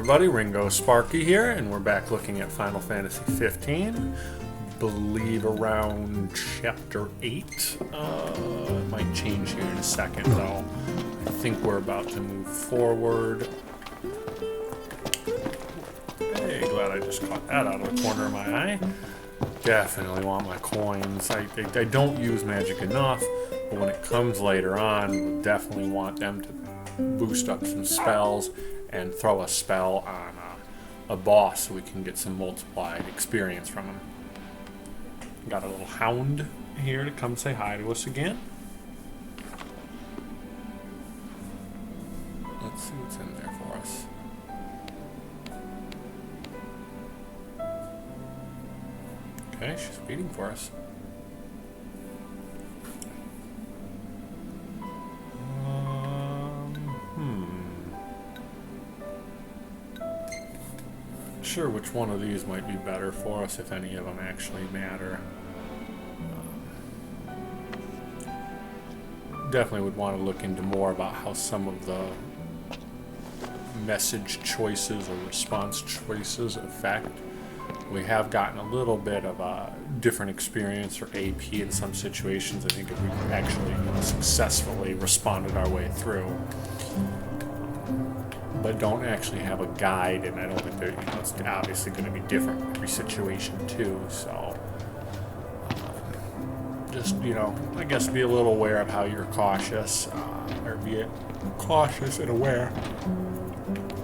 everybody, Ringo Sparky here, and we're back looking at Final Fantasy 15. Believe around chapter 8. It might change here in a second, though. I think we're about to move forward. Hey, glad I just caught that out of the corner of my eye. Definitely want my coins. I don't use magic enough, but when it comes later on, we'll definitely want them to boost up some spells and throw a spell on a boss so we can get some multiplied experience from him. Got a little hound here to come say hi to us again. Let's see what's in there for us. Okay, she's waiting for us. Sure which one of these might be better for us if any of them actually matter. Definitely would want to look into more about how some of the message choices or response choices affect. We have gotten a little bit of a different experience or AP in some situations. I think if we actually successfully responded our way through. But don't actually have a guide, and I don't think that, it's obviously going to be different in every situation too. So just I guess be a little aware of how you're cautious, or be cautious and aware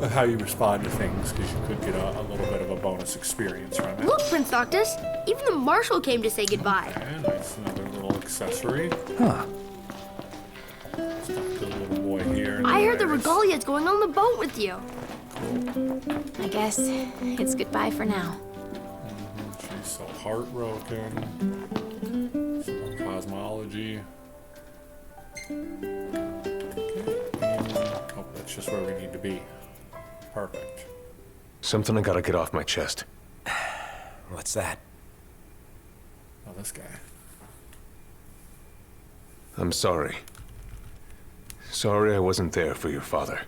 of how you respond to things, because you could get a little bit of a bonus experience from it. Look, Prince Noctis, even the marshal came to say goodbye. Okay, nice, another little accessory. Huh. The little boy here. I heard the regalia's going on the boat with you. Cool. I guess it's goodbye for now. She's so heartbroken. Some cosmology. Oh, that's just where we need to be. Perfect. Something I gotta get off my chest. What's that? Oh, this guy. I'm sorry. Sorry I wasn't there for your father.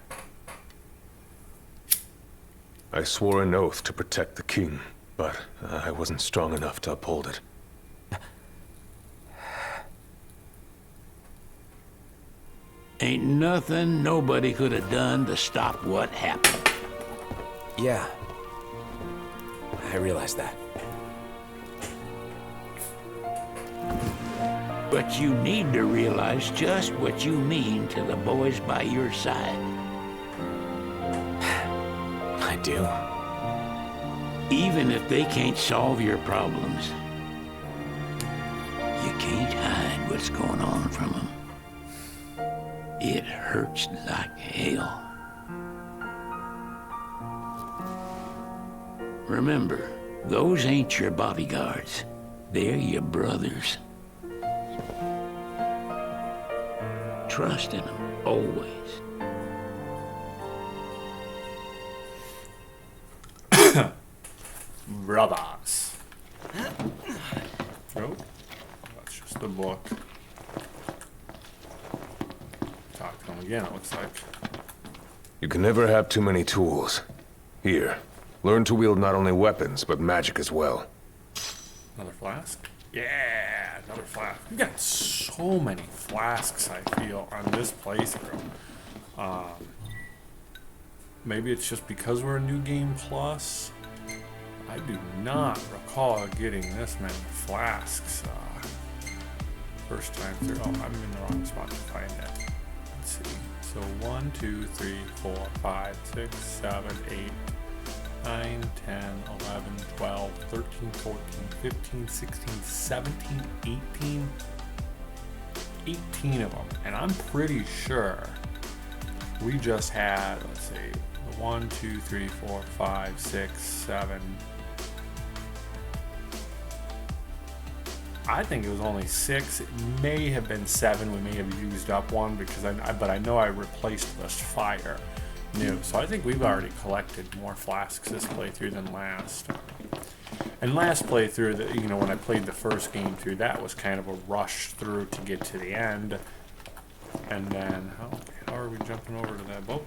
I swore an oath to protect the king, but I wasn't strong enough to uphold it. Ain't nothing nobody could have done to stop what happened. Yeah. I realize that. But you need to realize just what you mean to the boys by your side. I do. Even if they can't solve your problems, you can't hide what's going on from them. It hurts like hell. Remember, those ain't your bodyguards. They're your brothers. Trust in them, always. Brothers. Oh, that's just the book. Talk to him again, it looks like. You can never have too many tools. Here, learn to wield not only weapons, but magic as well. Another flask? Yeah, another flask. We got so many flasks, I feel, on this playthrough. Maybe it's just because we're a new game plus. I do not recall getting this many flasks first time through. Oh, I'm in the wrong spot to find it. Let's see. So 1, 2, 3, 4, 5, 6, 7, 8, 9, 10, 11, 12, 13, 14, 15, 16, 17, 18. 18 of them. And I'm pretty sure we just had, let's see, 1, 2, 3, 4, 5, 6, 7. I think it was only 6. It may have been 7. We may have used up one because but I know I replaced this fire new. So I think we've already collected more flasks this playthrough than last. And last playthrough, when I played the first game through, that was kind of a rush through to get to the end. And then, how are we jumping over to that boat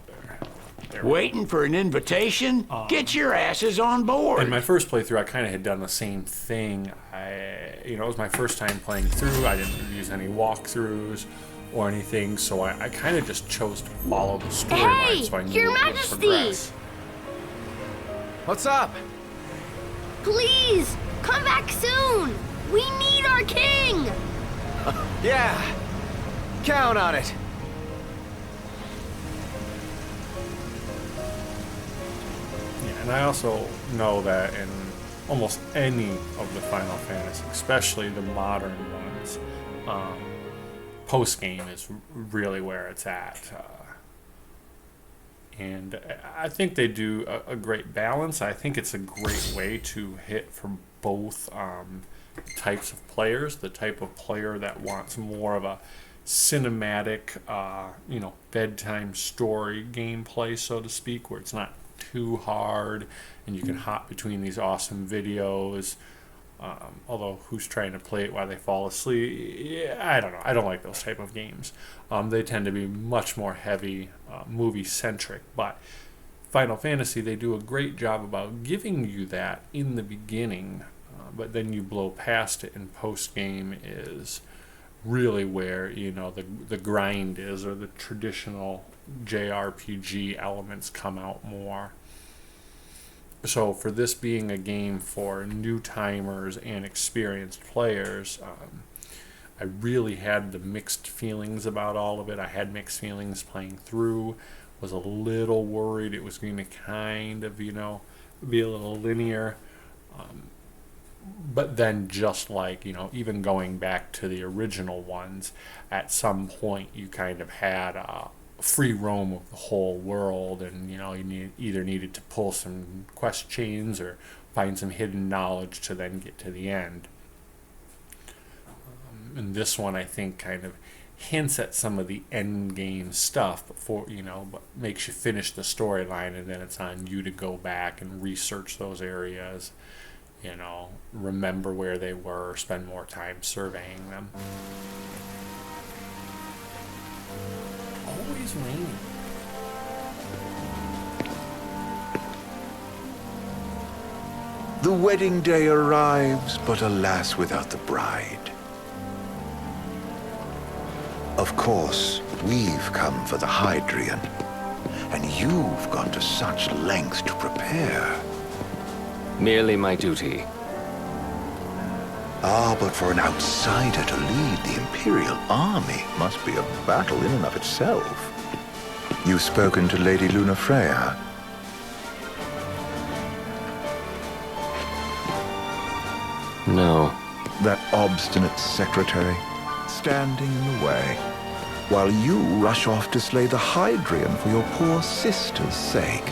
there? Waiting for an invitation? Get your asses on board. In my first playthrough, I kind of had done the same thing. It was my first time playing through. I didn't use any walkthroughs or anything, so I kind of just chose to follow the storyline. Hey, so I knew Your it would Majesty! progress. What's up? Please, come back soon! We need our king! Yeah. Count on it. Yeah, and I also know that in almost any of the Final Fantasy, especially the modern ones, post-game is really where it's at. And I think they do a great balance. I think it's a great way to hit for both types of players. The type of player that wants more of a cinematic, bedtime story gameplay, so to speak, where it's not too hard and you can hop between these awesome videos. Although who's trying to play it while they fall asleep? Yeah, I don't know. I don't like those type of games. They tend to be much more heavy movie-centric. But Final Fantasy, they do a great job about giving you that in the beginning, but then you blow past it, and post-game is really where the grind is, or the traditional JRPG elements come out more. So for this being a game for new timers and experienced players, I really had the mixed feelings about all of it. I had mixed feelings playing through, was a little worried it was going to kind of, be a little linear. But then just like, even going back to the original ones, at some point you kind of had free roam of the whole world, and you either needed to pull some quest chains or find some hidden knowledge to then get to the end. And this one, I think, kind of hints at some of the end game stuff before, but makes you finish the storyline, and then it's on you to go back and research those areas, remember where they were, spend more time surveying them. Always raining. The wedding day arrives, but alas, without the bride. Of course, we've come for the Hydrian, and you've gone to such lengths to prepare. Merely my duty. Ah, but for an outsider to lead the Imperial army must be a battle in and of itself. You've spoken to Lady Lunafreya. No. That obstinate secretary, standing in the way, while you rush off to slay the Hydrian for your poor sister's sake.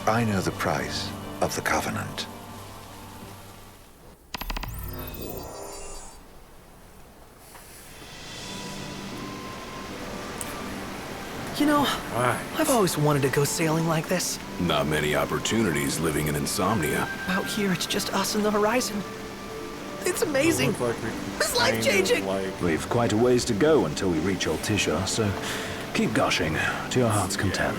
I know the price of the Covenant. I've always wanted to go sailing like this. Not many opportunities living in insomnia. Out here, it's just us and the horizon. It's amazing. It's life-changing. We've quite a ways to go until we reach Altissia, so keep gushing to your heart's content.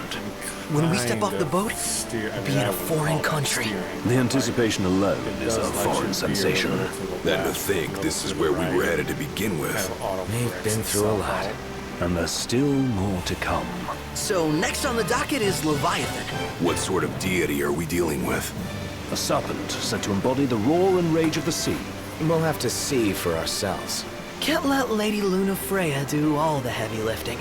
When we step off the boat, we'll be in a foreign country. The anticipation alone is a foreign sensation. Then to think this is where we were headed to begin with. We've been through a lot. And there's still more to come. So next on the docket is Leviathan. What sort of deity are we dealing with? A serpent said to embody the roar and rage of the sea. We'll have to see for ourselves. Can't let Lady Lunafreya do all the heavy lifting.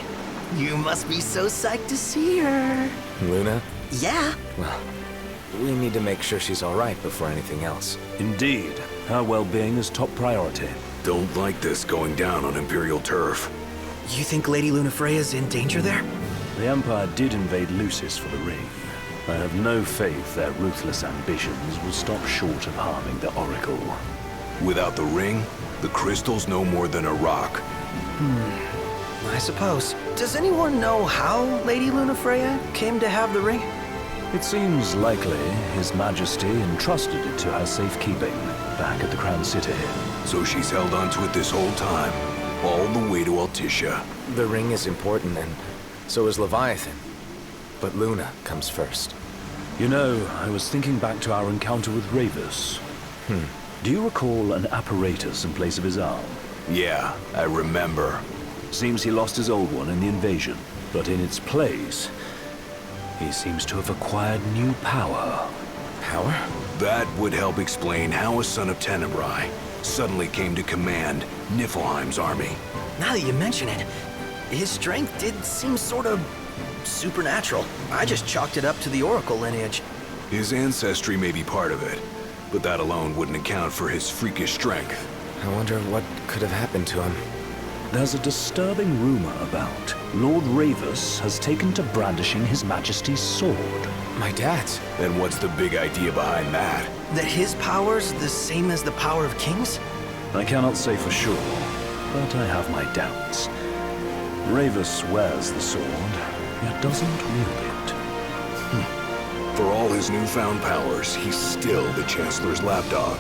You must be so psyched to see her. Luna? Yeah. Well, we need to make sure she's all right before anything else. Indeed. Her well-being is top priority. Don't like this going down on Imperial turf. You think Lady Lunafreya's in danger there? The Empire did invade Lucis for the ring. I have no faith their ruthless ambitions will stop short of harming the Oracle. Without the ring, the crystal's no more than a rock. I suppose. Does anyone know how Lady Lunafreya came to have the ring? It seems likely His Majesty entrusted it to her safekeeping back at the Crown City. So she's held onto it this whole time, all the way to Altissia. The ring is important, and So is Leviathan. But Luna comes first. You know, I was thinking back to our encounter with Ravus. Do you recall an apparatus in place of his arm? Yeah, I remember. Seems he lost his old one in the invasion, but in its place, he seems to have acquired new power. Power? That would help explain how a son of Tenebrae suddenly came to command Niflheim's army. Now that you mention it, his strength did seem sort of supernatural. I just chalked it up to the Oracle lineage. His ancestry may be part of it, but that alone wouldn't account for his freakish strength. I wonder what could have happened to him. There's a disturbing rumor about Lord Ravus has taken to brandishing His Majesty's sword. My dad's. Then what's the big idea behind that? That his power's the same as the power of kings? I cannot say for sure, but I have my doubts. Ravus wears the sword, yet doesn't wield it. For all his newfound powers, he's still the Chancellor's lapdog,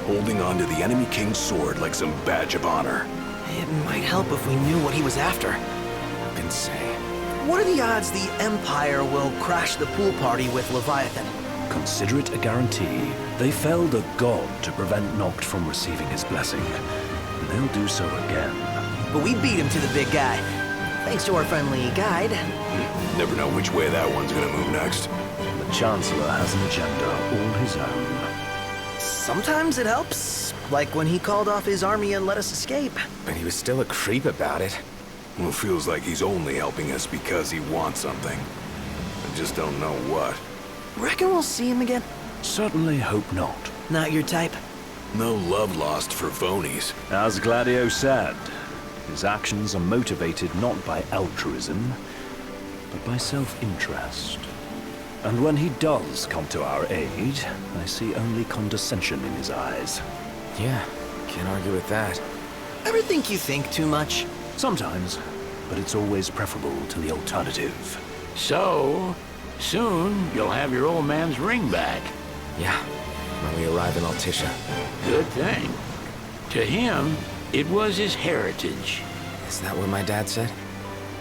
holding on to the enemy king's sword like some badge of honor. It might help if we knew what he was after. Who can say? What are the odds the Empire will crash the pool party with Leviathan? Consider it a guarantee. They felled a god to prevent Noct from receiving his blessing. And they'll do so again. But we beat him to the big guy. Thanks to our friendly guide. Never know which way that one's gonna move next. The Chancellor has an agenda all his own. Sometimes it helps. Like when he called off his army and let us escape. But he was still a creep about it. Well, it feels like he's only helping us because he wants something. I just don't know what. Reckon we'll see him again? Certainly hope not. Not your type? No love lost for phonies. As Gladio said, his actions are motivated not by altruism, but by self-interest. And when he does come to our aid, I see only condescension in his eyes. Yeah, can't argue with that. Ever think you think too much? Sometimes, but it's always preferable to the alternative. So, soon you'll have your old man's ring back. Yeah, when we arrive in Altissia. Good thing. To him, it was his heritage. Is that what my dad said?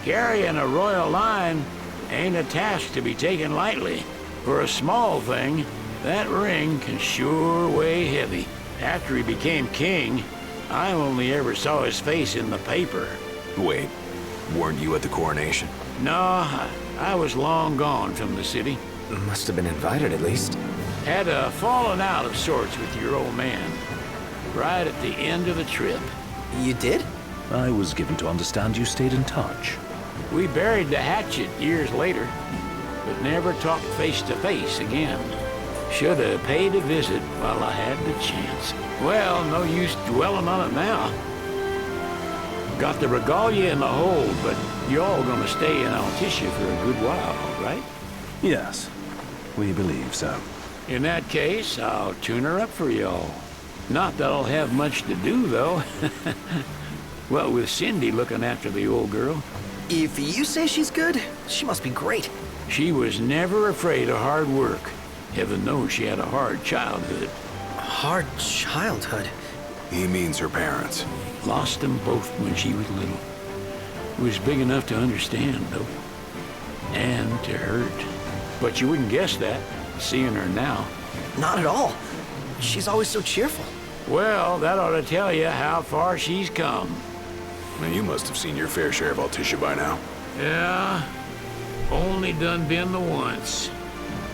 Carrying a royal line ain't a task to be taken lightly. For a small thing, that ring can sure weigh heavy. After he became king, I only ever saw his face in the paper. Wait, weren't you at the coronation? No, I was long gone from the city. Must have been invited at least. Had a falling out of sorts with your old man. Right at the end of the trip. You did? I was given to understand you stayed in touch. We buried the hatchet years later, but never talked face to face again. Should have paid a visit while I had the chance. Well, no use dwelling on it now. Got the regalia in the hold, but y'all gonna stay in Altissia for a good while, right? Yes, we believe so. In that case, I'll tune her up for y'all. Not that I'll have much to do, though. Well, with Cindy looking after the old girl. If you say she's good, she must be great. She was never afraid of hard work. Heaven knows she had a hard childhood. Hard childhood? He means her parents. Lost them both when she was little. Was big enough to understand, though. And to hurt. But you wouldn't guess that, seeing her now. Not at all. She's always so cheerful. Well, that ought to tell you how far she's come. Now, you must have seen your fair share of Altissia by now. Yeah, only done been the once.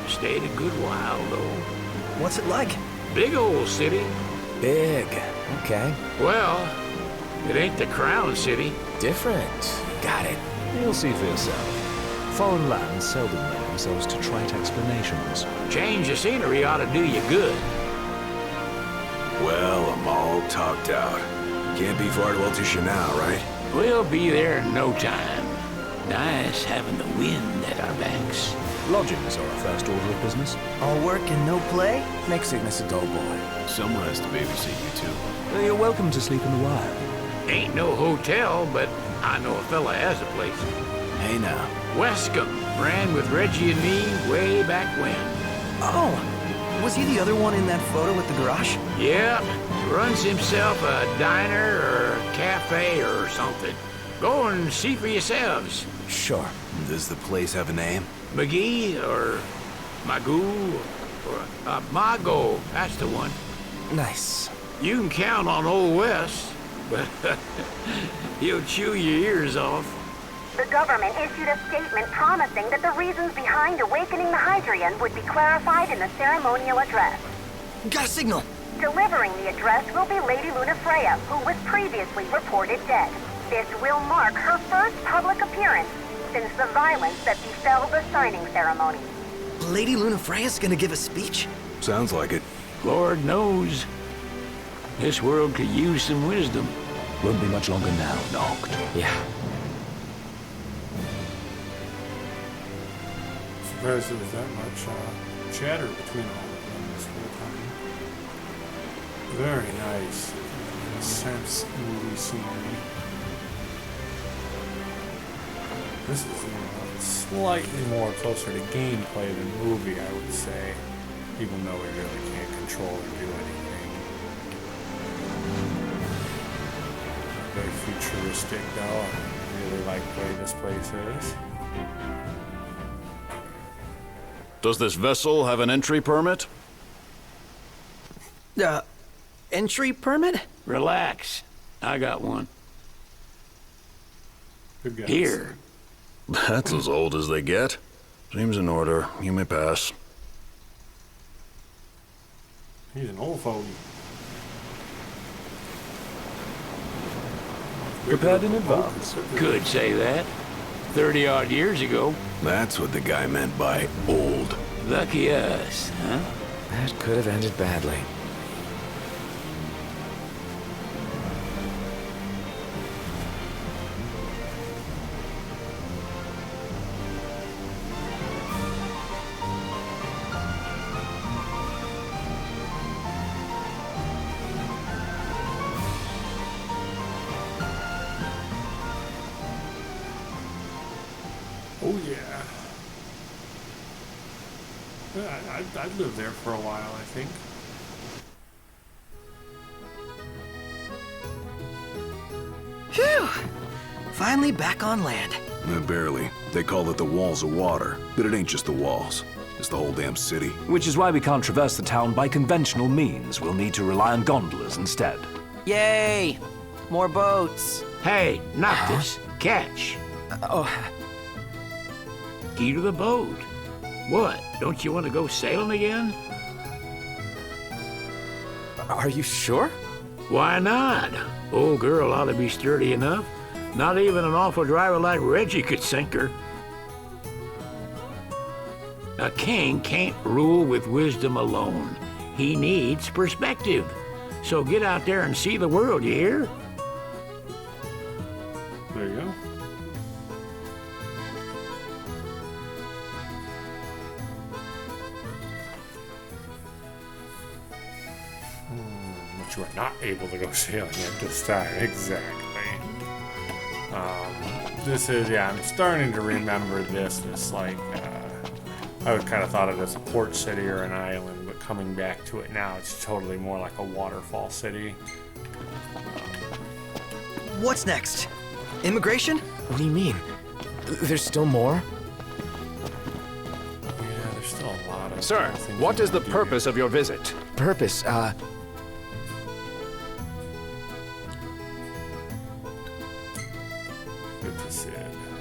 Stayed a good while, though. What's it like? Big old city. Big. Okay. Well, it ain't the crown city. Different. Got it. You'll see for yourself. Foreign lands seldom lend themselves to trite explanations. Change of scenery ought to do you good. Well, I'm all talked out. Can't be far to Altissia now, right? We'll be there in no time. Nice having the wind at our backs. Lodgings are our first order of business. All work and no play? Make Cygnus a dull boy. Someone has to babysit you, too. You're welcome to sleep in the Wire. Ain't no hotel, but I know a fella has a place. Hey, now. Wescombe ran with Reggie and me way back when. Oh, was he the other one in that photo with the garage? Yep, runs himself a diner or cafe or something. Go and see for yourselves. Sure. Does the place have a name? McGee or Magoo or Mago, that's the one. Nice. You can count on Old Wes, but he'll chew your ears off. The government issued a statement promising that the reasons behind awakening the Hydrian would be clarified in the ceremonial address. Got a signal. Delivering the address will be Lady Lunafreya, who was previously reported dead. This will mark her first public appearance since the violence that befell the signing ceremony. Lady Lunafreya's gonna give a speech? Sounds like it. Lord knows. This world could use some wisdom. Won't be much longer now, Noct. Yeah. Surprised there was that much chatter between all of them this whole time. Very nice. Sense movie scenery. This is slightly more closer to gameplay than movie, I would say. Even though we really can't control or do anything. Very futuristic though. I really like the way this place is. Does this vessel have an entry permit? Entry permit? Relax. I got one. Good guess. Here. That's as old as they get. Seems in order. You may pass. He's an old fogey. Prepared in advance. Could say that. 30-odd years ago. That's what the guy meant by old. Lucky us, huh? That could have ended badly. Oh yeah. I'd live there for a while, I think. Phew! Finally back on land. Barely. They call it the walls of water, but it ain't just the walls. It's the whole damn city. Which is why we can't traverse the town by conventional means. We'll need to rely on gondolas instead. Yay! More boats. Hey, Noctis, catch. Key to the boat. What? Don't you want to go sailing again? Are you sure? Why not? Old girl ought to be sturdy enough. Not even an awful driver like Reggie could sink her. A king can't rule with wisdom alone. He needs perspective. So get out there and see the world, you hear? There you go. But you are not able to go sailing at this time. Exactly. This is, yeah, I'm starting to remember this like, I would kind of thought of it as a port city or an island, but coming back to it now, it's totally more like a waterfall city. What's next? Immigration? What do you mean? There's still more? Yeah, there's still a lot of Sir, things what we is the can do. purpose of your visit? Purpose, Good to Sid.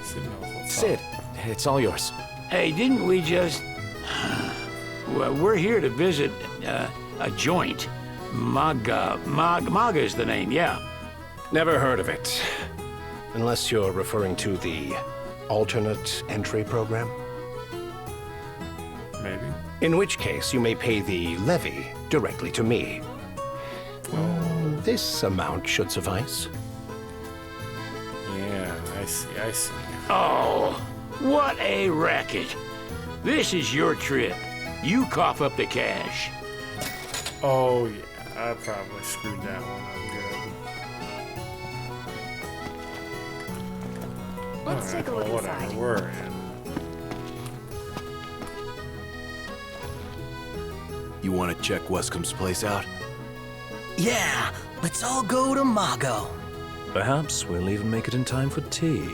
Sid knows what's Sid, up. it's all yours. Hey, didn't we just... Well, we're here to visit a joint. Maga's the name, yeah. Never heard of it. Unless you're referring to the alternate entry program. Maybe. In which case, you may pay the levy directly to me. This amount should suffice. Yeah, I see. Oh, what a racket. This is your trip. You cough up the cash. Oh, yeah, I probably screwed that one up good. Let's take a look Whatever, inside. we're in. You want to check Wescom's place out? Yeah, let's all go to Mago. Perhaps we'll even make it in time for tea.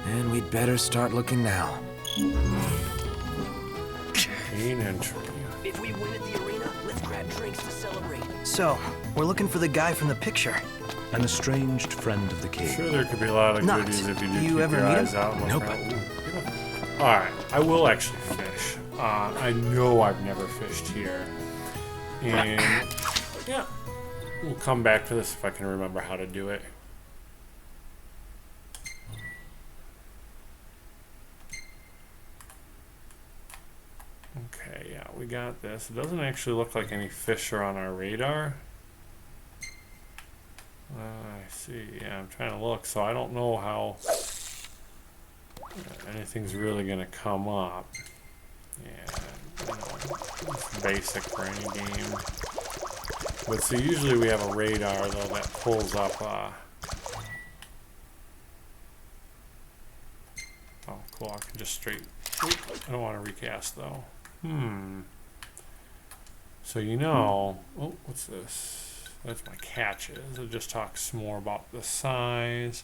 And we'd better start looking now. Main entry. If we win at the arena, let's grab drinks to celebrate. So, we're looking for the guy from the picture. An estranged friend of the king. Sure, there could be a lot of Not. goodies if you do You keep ever your meet eyes him? out. And look Nope. around. Ooh, all right, I will actually fish. I know I've never fished here, and yeah, we'll come back to this if I can remember how to do it. Okay, yeah, we got this. It doesn't actually look like any fish are on our radar. I see. Yeah, I'm trying to look, so I don't know how anything's really going to come up. Yeah, you know, it's basic for any game. But so usually we have a radar, though, that pulls up. Oh, cool. I can just straight. I don't want to recast, though. So, you know. Oh, what's this? That's my catches. It just talks more about the size.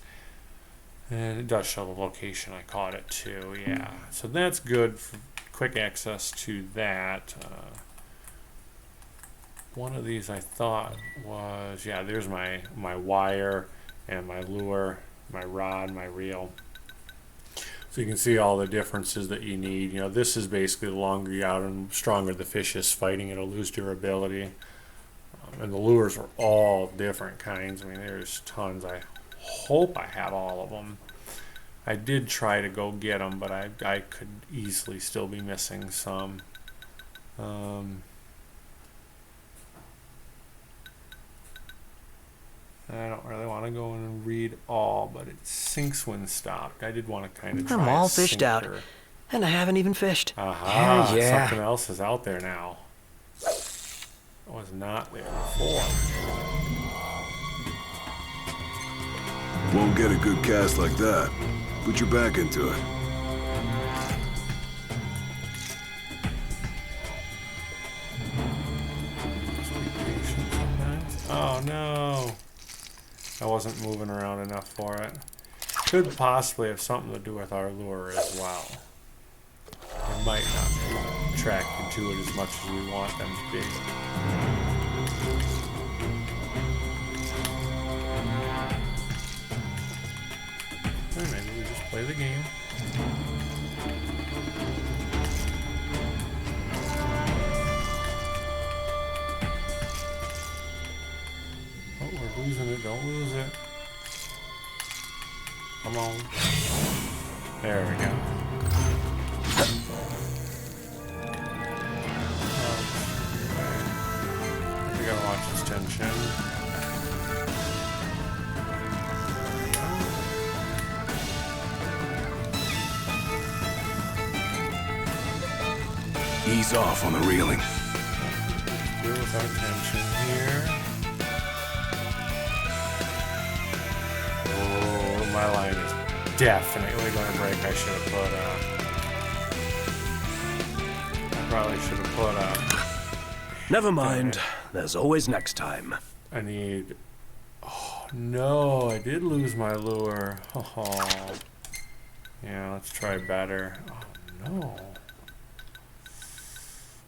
And it does show the location I caught it to. Yeah. So that's good for quick access to that. One of these I thought was, yeah, there's my wire and my lure, my rod, my reel. So you can see all the differences that you need. You know, this is basically the longer you're out and stronger the fish is fighting, it'll lose durability. And the lures are all different kinds. I mean, there's tons. I hope I have all of them. I did try to go get them, but I could easily still be missing some. I don't really want to go in and read all, but it sinks when stopped. I did want to kind of try I'm a all fished out, sinker. and I haven't even fished. Aha, Yeah. something else is out there now. It was not there before. Won't get a good cast like that. Put your back into it. Oh no! I wasn't moving around enough for it. Could possibly have something to do with our lure as well. It might not be attracted to it as much as we want them to be. Or maybe we just play the game. Oh, we're losing it. Don't lose it. Come on. There we go. We gotta watch this tension. Ease off on the reeling. Deal with our tension here. Oh, my line is definitely gonna break. I should have put I probably should have put Never mind. There's always next time. I need. Oh no! I did lose my lure. Oh. Yeah, let's try better. Oh no!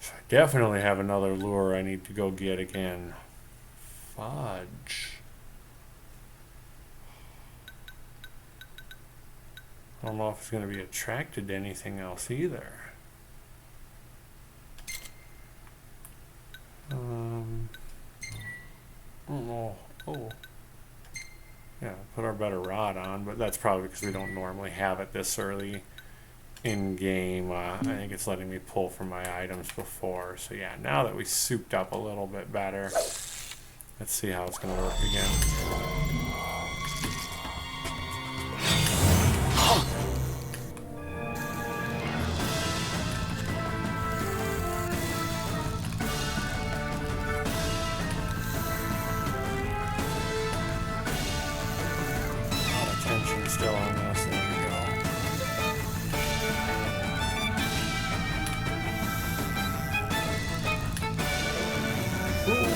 I definitely have another lure I need to go get again. Fudge. I don't know if it's going to be attracted to anything else either. Oh, yeah, put our better rod on, but that's probably because we don't normally have it this early in game. I think it's letting me pull from my items before. So yeah, now that we souped up a little bit better, let's see how it's going to work again. Still on this. There we go. Ooh.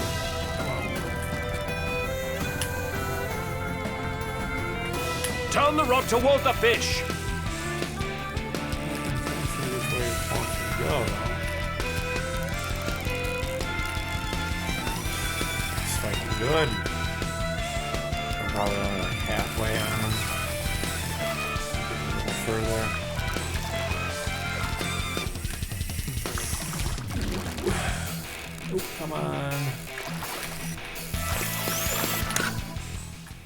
Turn the rod toward the fish. go, though. It's like good. I'm probably only like halfway on them. A little further. Oh, come on.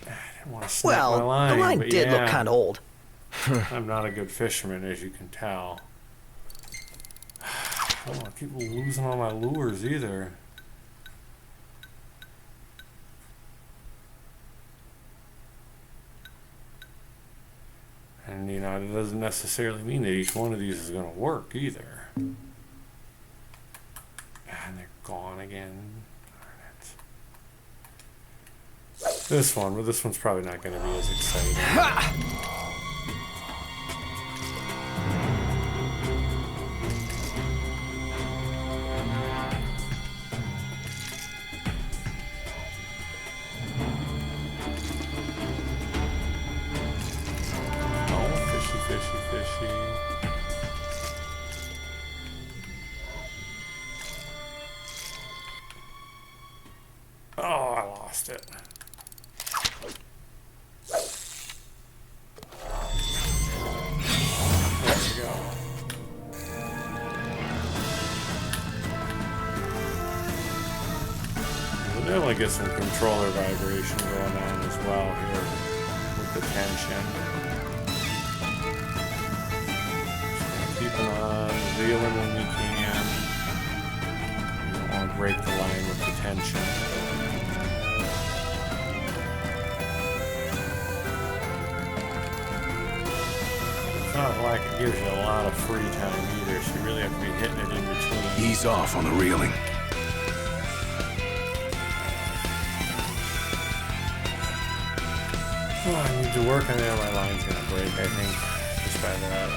I didn't want to snap my Well, line, the line but did yeah. look kind of old. I'm not a good fisherman, as you can tell. I don't want to keep losing all my lures either. And, you know, it doesn't necessarily mean that each one of these is going to work either. And they're gone again. Darn it. This one, but this one's probably not going to be as exciting. Fishy. Oh, I lost it. There we go. We'll definitely get some controller vibration going on as well here with the tension. Keep on reeling when we can. You don't want to break the line with the tension. It's not like it gives you a lot of free time either, so you really have to be hitting it in between. Ease off on the reeling. Oh, I need to work on it. My line's gonna break, I think, just by that.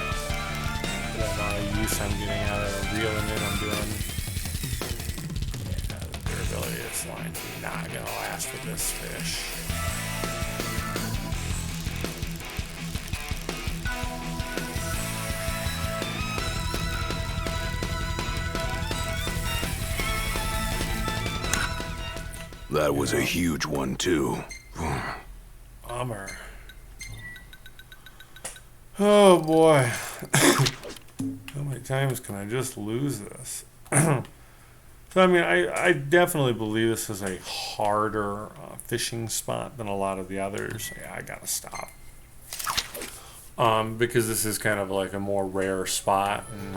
The amount of use I'm getting out of the reeling in I'm doing. Yeah, the durability of this line's not gonna last with this fish. That was a huge one, too. Bummer. Oh boy. How many times can I just lose this? So I mean, I definitely believe this is a harder fishing spot than a lot of the others. Yeah, I gotta stop. Because this is kind of like a more rare spot, and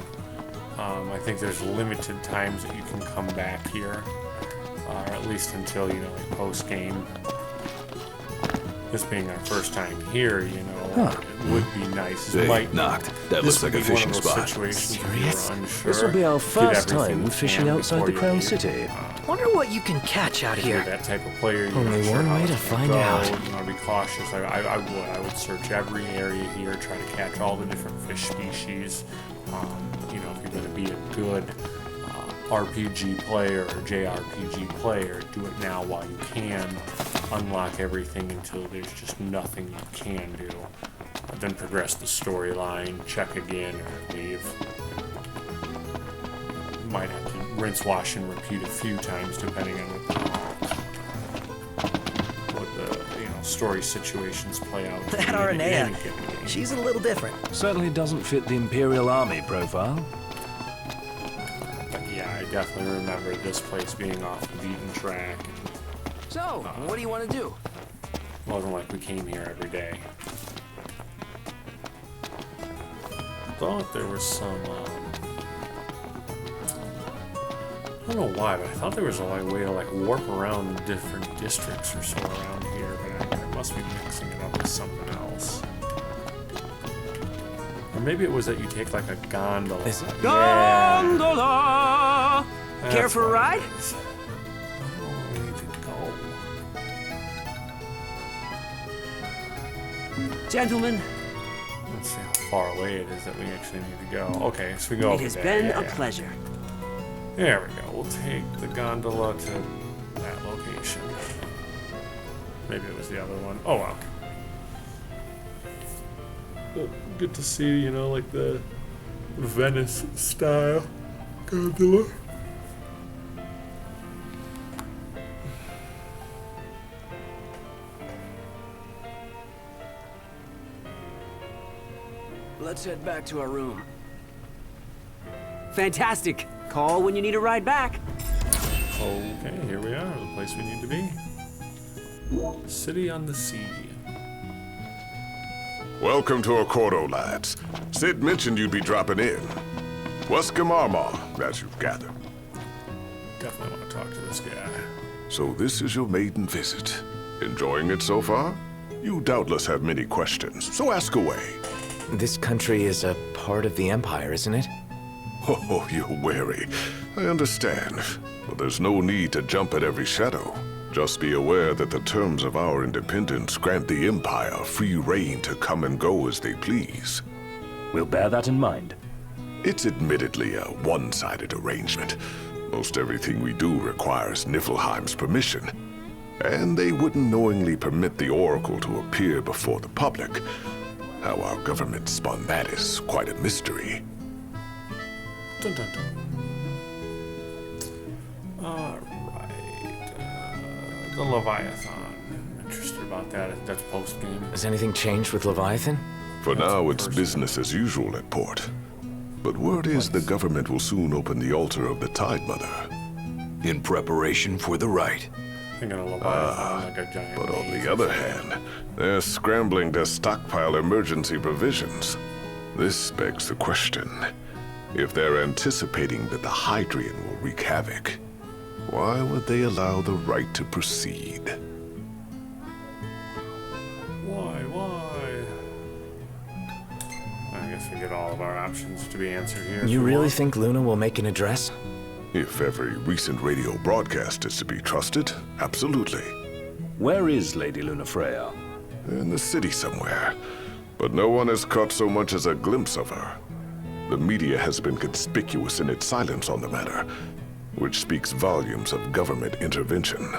I think there's limited times that you can come back here, or at least until, you know, like post game. This being our first time here, you know, it would be nice. Hey, knocked. That looks like a fishing spot. Serious? This will be our first time fishing outside the Crown City. Wonder what you can catch out here. That type of player. Only one way to find out. You want to be cautious. I would search every area here, try to catch all the different fish species. You know, if you're going to be a good RPG player or JRPG player, do it now while you can. Unlock everything until there's just nothing you can do. Then progress the storyline, check again, or leave. Might have to rinse, wash, and repeat a few times depending on what the story situations play out. That Aranea, she's a little different. Certainly doesn't fit the Imperial Army profile. But yeah, I definitely remember this place being off the beaten track. So, what do you want to do? It wasn't like we came here every day. I thought there was some, I don't know why, but I thought there was a way to like warp around different districts or so around here, but I must be mixing it up with something else. Or maybe it was that you take like a gondola. Is it? Yeah. Gondola! Care for a ride? Gentlemen, let's see how far away it is that we actually need to go. Okay, so we go over there. It has been a pleasure. There we go. We'll take the gondola to that location. Maybe it was the other one. Oh, well. Good to see, you know, like the Venice style. Gondola. Let's head back to our room. Fantastic. Call when you need a ride back. Okay, here we are, the place we need to be. City on the sea. Welcome to Accordo, lads. Sid mentioned you'd be dropping in. Waskamarma, as you've gathered. Definitely want to talk to this guy. So this is your maiden visit. Enjoying it so far? You doubtless have many questions, so ask away. This country is a part of the Empire, isn't it? Oh, you're wary. I understand. But there's no need to jump at every shadow. Just be aware that the terms of our independence grant the Empire free reign to come and go as they please. We'll bear that in mind. It's admittedly a one-sided arrangement. Most everything we do requires Niflheim's permission. And they wouldn't knowingly permit the Oracle to appear before the public. How our government spun that is quite a mystery. Dun, dun, dun. Alright. The Leviathan. I'm interested about that. That's post-game. Has anything changed with Leviathan? For now, it's business as usual at port. But word is the government will soon open the altar of the Tide Mother. In preparation for the rite. Thinking of Leviathan like a giant. But on the other hand, they're scrambling to stockpile emergency provisions. This begs the question. If they're anticipating that the Hydrian will wreak havoc, why would they allow the rite to proceed? Why? I guess we get all of our options to be answered here. You really think Luna will make an address? If every recent radio broadcast is to be trusted, absolutely. Where is Lady Lunafreya? In the city somewhere. But no one has caught so much as a glimpse of her. The media has been conspicuous in its silence on the matter, which speaks volumes of government intervention.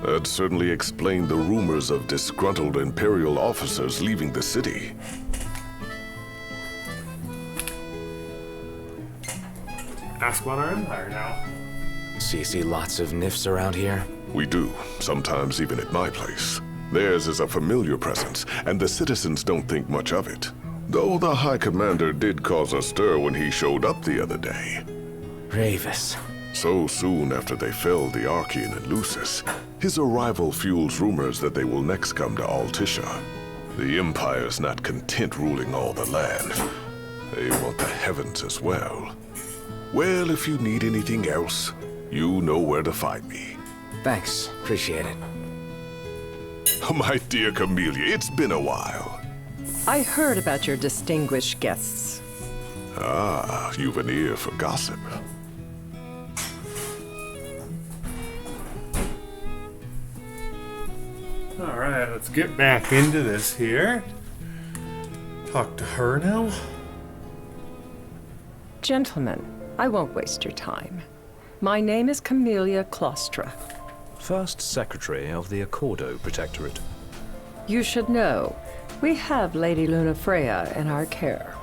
That certainly explained the rumors of disgruntled Imperial officers leaving the city. Ask about our empire now. So you see lots of Nifs around here? We do, sometimes even at my place. Theirs is a familiar presence, and the citizens don't think much of it. Though the High Commander did cause a stir when he showed up the other day. Ravis. So soon after they felled the Archean and Lucis, his arrival fuels rumors that they will next come to Altisha. The Empire's not content ruling all the land. They want the heavens as well. Well, if you need anything else, you know where to find me. Thanks. Appreciate it. My dear Camellia, it's been a while. I heard about your distinguished guests. Ah, you've an ear for gossip. Alright, let's get back into this here. Talk to her now. Gentlemen, I won't waste your time. My name is Camellia Claustra. First Secretary of the Accordo Protectorate. You should know, we have Lady Lunafreya in our care.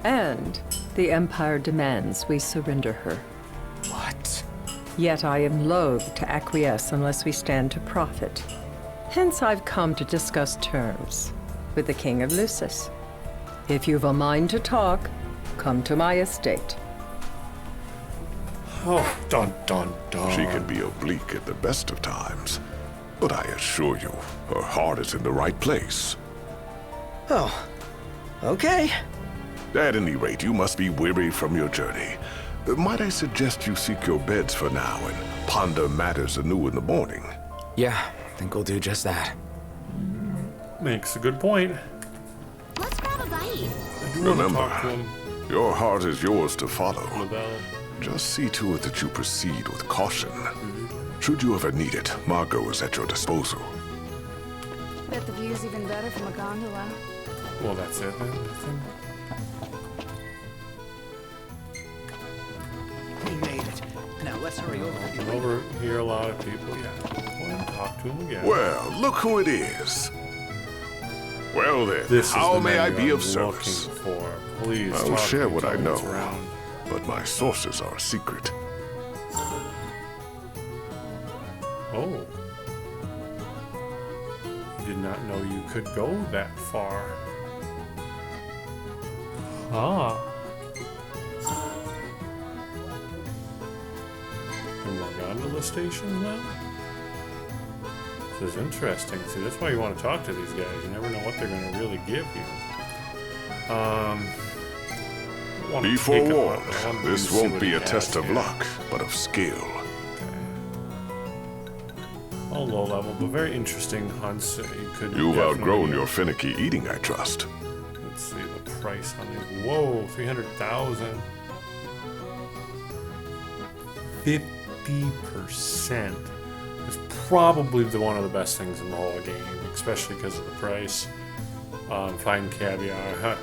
And the Empire demands we surrender her. What? Yet I am loath to acquiesce unless we stand to profit. Hence I've come to discuss terms with the King of Lucis. If you've a mind to talk, come to my estate. Oh, dun dun dun. She can be oblique at the best of times, but I assure you, her heart is in the right place. Oh, okay. At any rate, you must be weary from your journey. Might I suggest you seek your beds for now and ponder matters anew in the morning? Yeah, I think we'll do just that. Makes a good point. Let's grab a bite. Remember, your heart is yours to follow. Labelle. Just see to it that you proceed with caution. Should you ever need it, Margot is at your disposal. Bet the view's even better from a gondola. Well, that's it then. We made it. Now let's hurry over. Over here, a lot of people. Yeah. Go and talk to him again. Well, look who it is. Well then, This how is the may I menu be I'm of service? looking for. Please I'll talk share to me, what tell I me know. what's around. but my sources are secret. Oh. Did not know you could go that far. Ah. And more gondola stations now? This is interesting. See, that's why you want to talk to these guys. You never know what they're going to really give you. Be forewarned, this won't be a test of luck, but of skill. All low level, but very interesting hunts. You've outgrown your finicky eating, I trust. Let's see the price on these. Whoa, 300,000. 50%. It's probably one of the best things in the whole game, especially because of the price. Fine caviar, huh?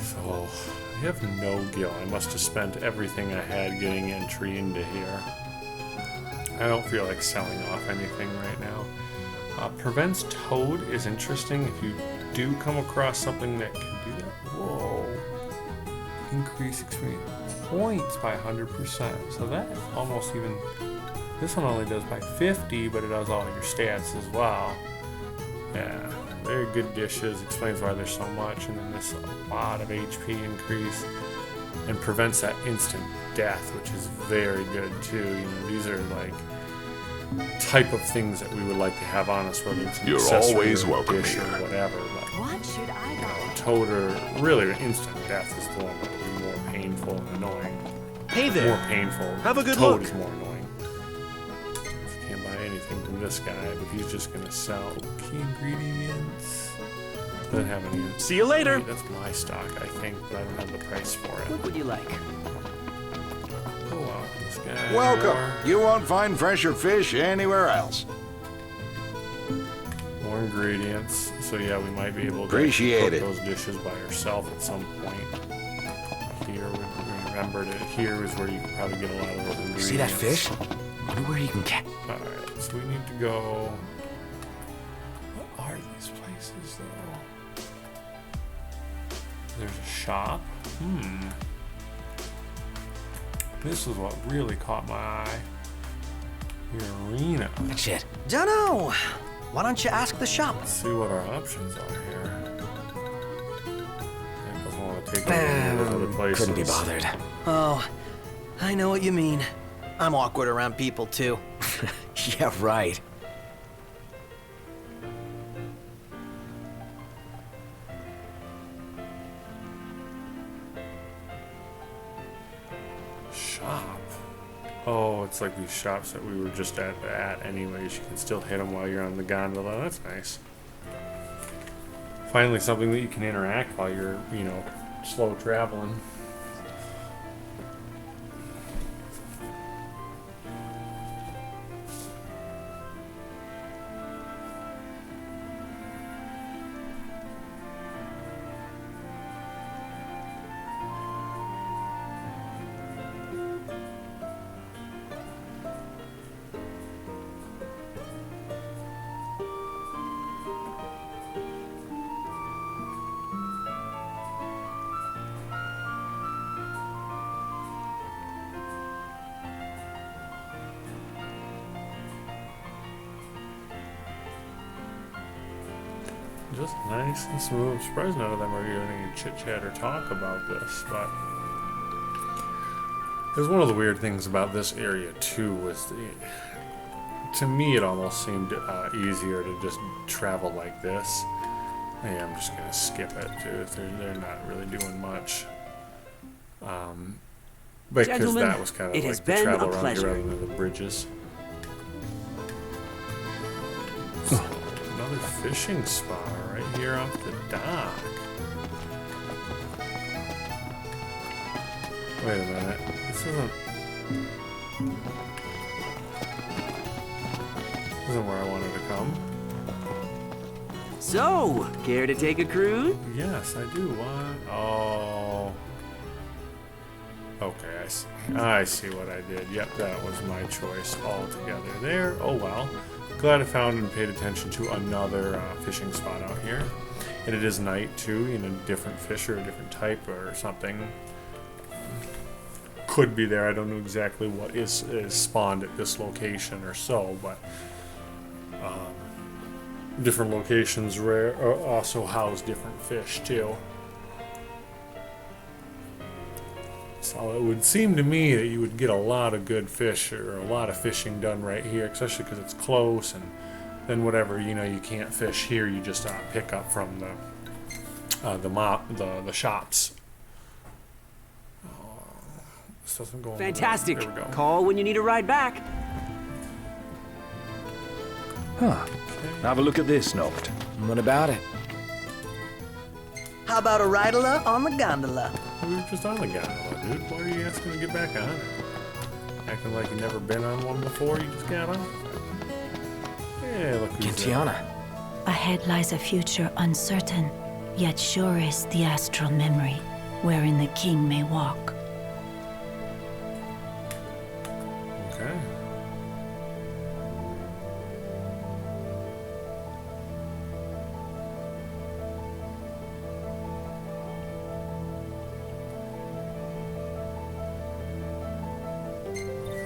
So, I have no gil. I must have spent everything I had getting entry into here. I don't feel like selling off anything right now. Prevents toad is interesting if you do come across something that can do that. Whoa. Increase experience points by 100%. So that almost even... This one only does by 50, but it does all your stats as well. Yeah, very good dishes. Explains why there's so much. And then this a lot of HP increase. And prevents that instant death, which is very good too. You know, these are like type of things that we would like to have on us, whether it's an You're accessory always or welcome dish here. or whatever. But, What should I buy? Toad or really instant death is the one that would be more painful and annoying. Hey there. More painful. Have a good Toad look. is more annoying. Can't buy anything from this guy, but he's just gonna sell key ingredients. Doesn't have any. See you later. That's my stock, I think, but I don't have the price for it. What would you like? Oh wow, this guy. Welcome. You won't find fresher fish anywhere else. More ingredients. So yeah, we might be able to Appreciate cook it. those dishes by ourselves at some point. Here, we remember that here is where you can probably get a lot of those ingredients. See that fish? Wonder where you can catch. Alright, so we need to go... What are these places, though? There's a shop. This is what really caught my eye. The arena. Shit. Dunno. Why don't you ask the shop? Let's see what our options are here. I doesn't want to take over those other places. Couldn't be bothered. Oh, I know what you mean. I'm awkward around people, too. Yeah, right. Shop. Oh, it's like these shops that we were just at anyways. You can still hit them while you're on the gondola. That's nice. Finally, something that you can interact while you're, you know, slow traveling. Just nice and smooth. I'm surprised none of them are doing any chit-chat or talk about this, but it's one of the weird things about this area too was to me it almost seemed easier to just travel like this. Yeah, I'm just gonna skip it too. They're not really doing much. Because Gentlemen, that was kind of it like has the been travel a around pleasure. here rather than the bridges. Another fishing spot right here off the dock. Wait a minute. This isn't where I wanted to come. So, care to take a cruise? Yes, I do. What? Oh. Okay, I see what I did. Yep, that was my choice altogether there. Oh well. Glad I found and paid attention to another fishing spot out here. And it is night too, you know, different fish or a different type or something. could be there. I don't know exactly what is spawned at this location or so, but different locations also house different fish too. So it would seem to me that you would get a lot of good fish or a lot of fishing done right here, especially because it's close, and then whatever you can't fish here, you just pick up from the shops. This doesn't go. Fantastic. There we go. Call when you need a ride back. Huh. Have a look at this, Noct. What about it? How about a ride-a-la on the gondola? We were just on the gondola, dude. Why are you asking to get back on it? Acting like you've never been on one before, you just got on? Yeah, look who's Tiana. Ahead lies a future uncertain, yet sure is the astral memory, wherein the king may walk. Okay.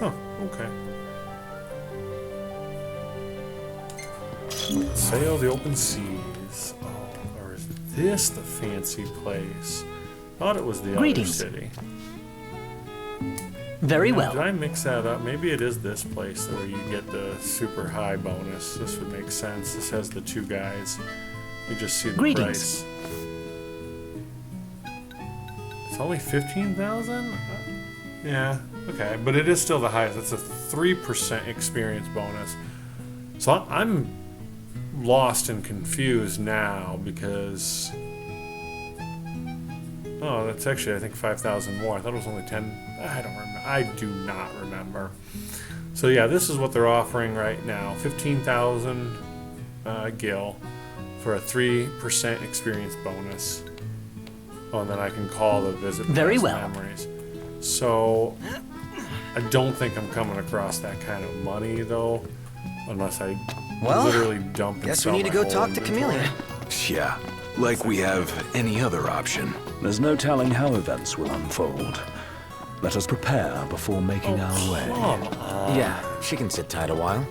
Huh, okay. Sail the open seas. Oh, or is this the fancy place? Thought it was the Greetings. other city. Very well. Did I mix that up? Maybe it is this place where you get the super high bonus. This would make sense. This has the two guys. You just see the Greetings. price. It's only 15,000? Yeah, okay. But it is still the highest. It's a 3% experience bonus. So I'm lost and confused now because... Oh, that's actually, I think, 5,000 more. I thought it was only 10. I don't remember. I do not remember. So yeah, this is what they're offering right now. 15,000 gil for a 3% experience bonus. Oh, and then I can call the visit Very past well. memories. So I don't think I'm coming across that kind of money though, unless I literally dump and Guess sell we need to my go whole talk to inventory. Chameleon. Yeah, like we have any other option. There's no telling how events will unfold. Let us prepare before making our way. Come on. Yeah, she can sit tight a while.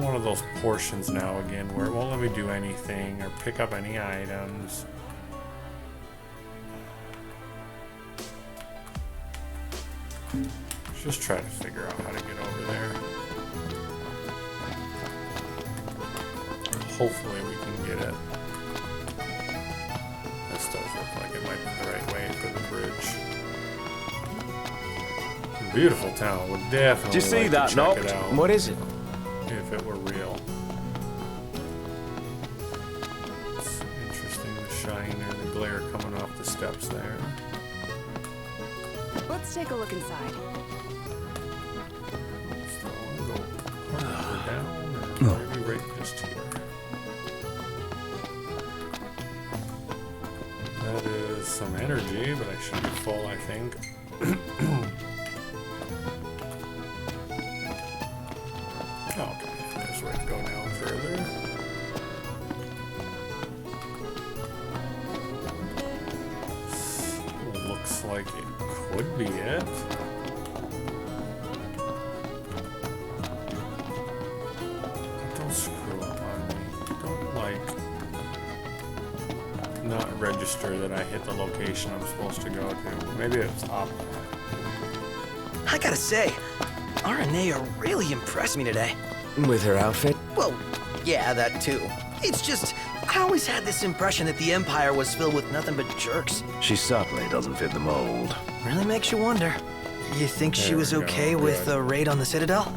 One of those portions now again where it won't let me do anything or pick up any items. Just try to figure out how to get over there. Hopefully we can get it. This does look like it might be the right way for the bridge. Beautiful town. Would definitely Did you see like that, to check Noct? it out. What is it? If it were real. It's interesting, the shine or the glare coming off the steps there. Let's take a look inside. Still want to go further down or maybe right just here. That is some energy, but I should be full, I think. Okay, there's a way to go down further. Looks like it could be it. Don't screw up on me. Don't, not register that I hit the location I'm supposed to go to. Maybe it's up. I gotta say, Aranea really impressed me today. With her outfit? Well, yeah, that too. It's just, I always had this impression that the Empire was filled with nothing but jerks. She certainly doesn't fit the mold. Really makes you wonder. You think she There was we go, okay with good. the raid on the Citadel?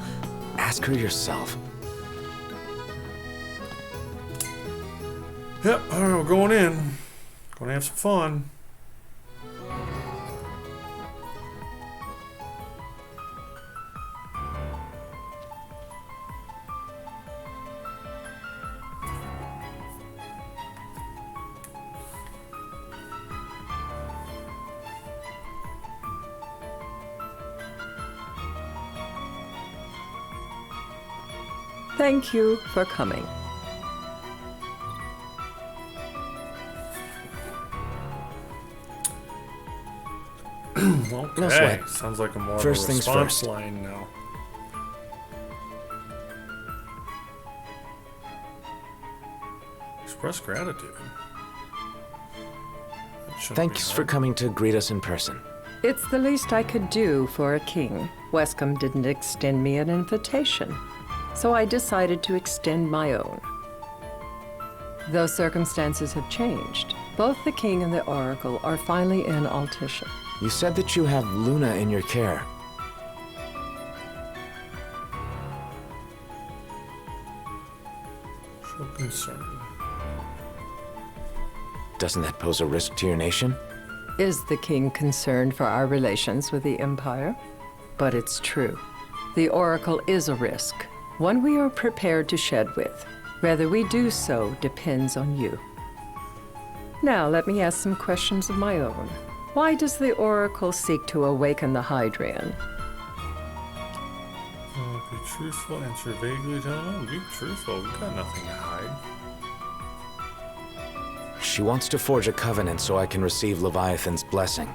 Ask her yourself. Yep, alright, we're going in. Gonna have some fun. Thank you for coming. No sweat. Sounds like a more First of a things response first. line now. Express gratitude. That shouldn't be Thanks for hard. coming to greet us in person. It's the least I could do for a king. Wescombe didn't extend me an invitation, so I decided to extend my own. Though circumstances have changed, both the king and the oracle are finally in Altisha. You said that you have Luna in your care. Show concern. Doesn't that pose a risk to your nation? Is the king concerned for our relations with the Empire? But it's true. The oracle is a risk, one we are prepared to shed with. Whether we do so depends on you. Now, let me ask some questions of my own. Why does the oracle seek to awaken the Hydrian? Be truthful, answer vaguely. Be truthful. We've got nothing to hide. She wants to forge a covenant so I can receive Leviathan's blessing.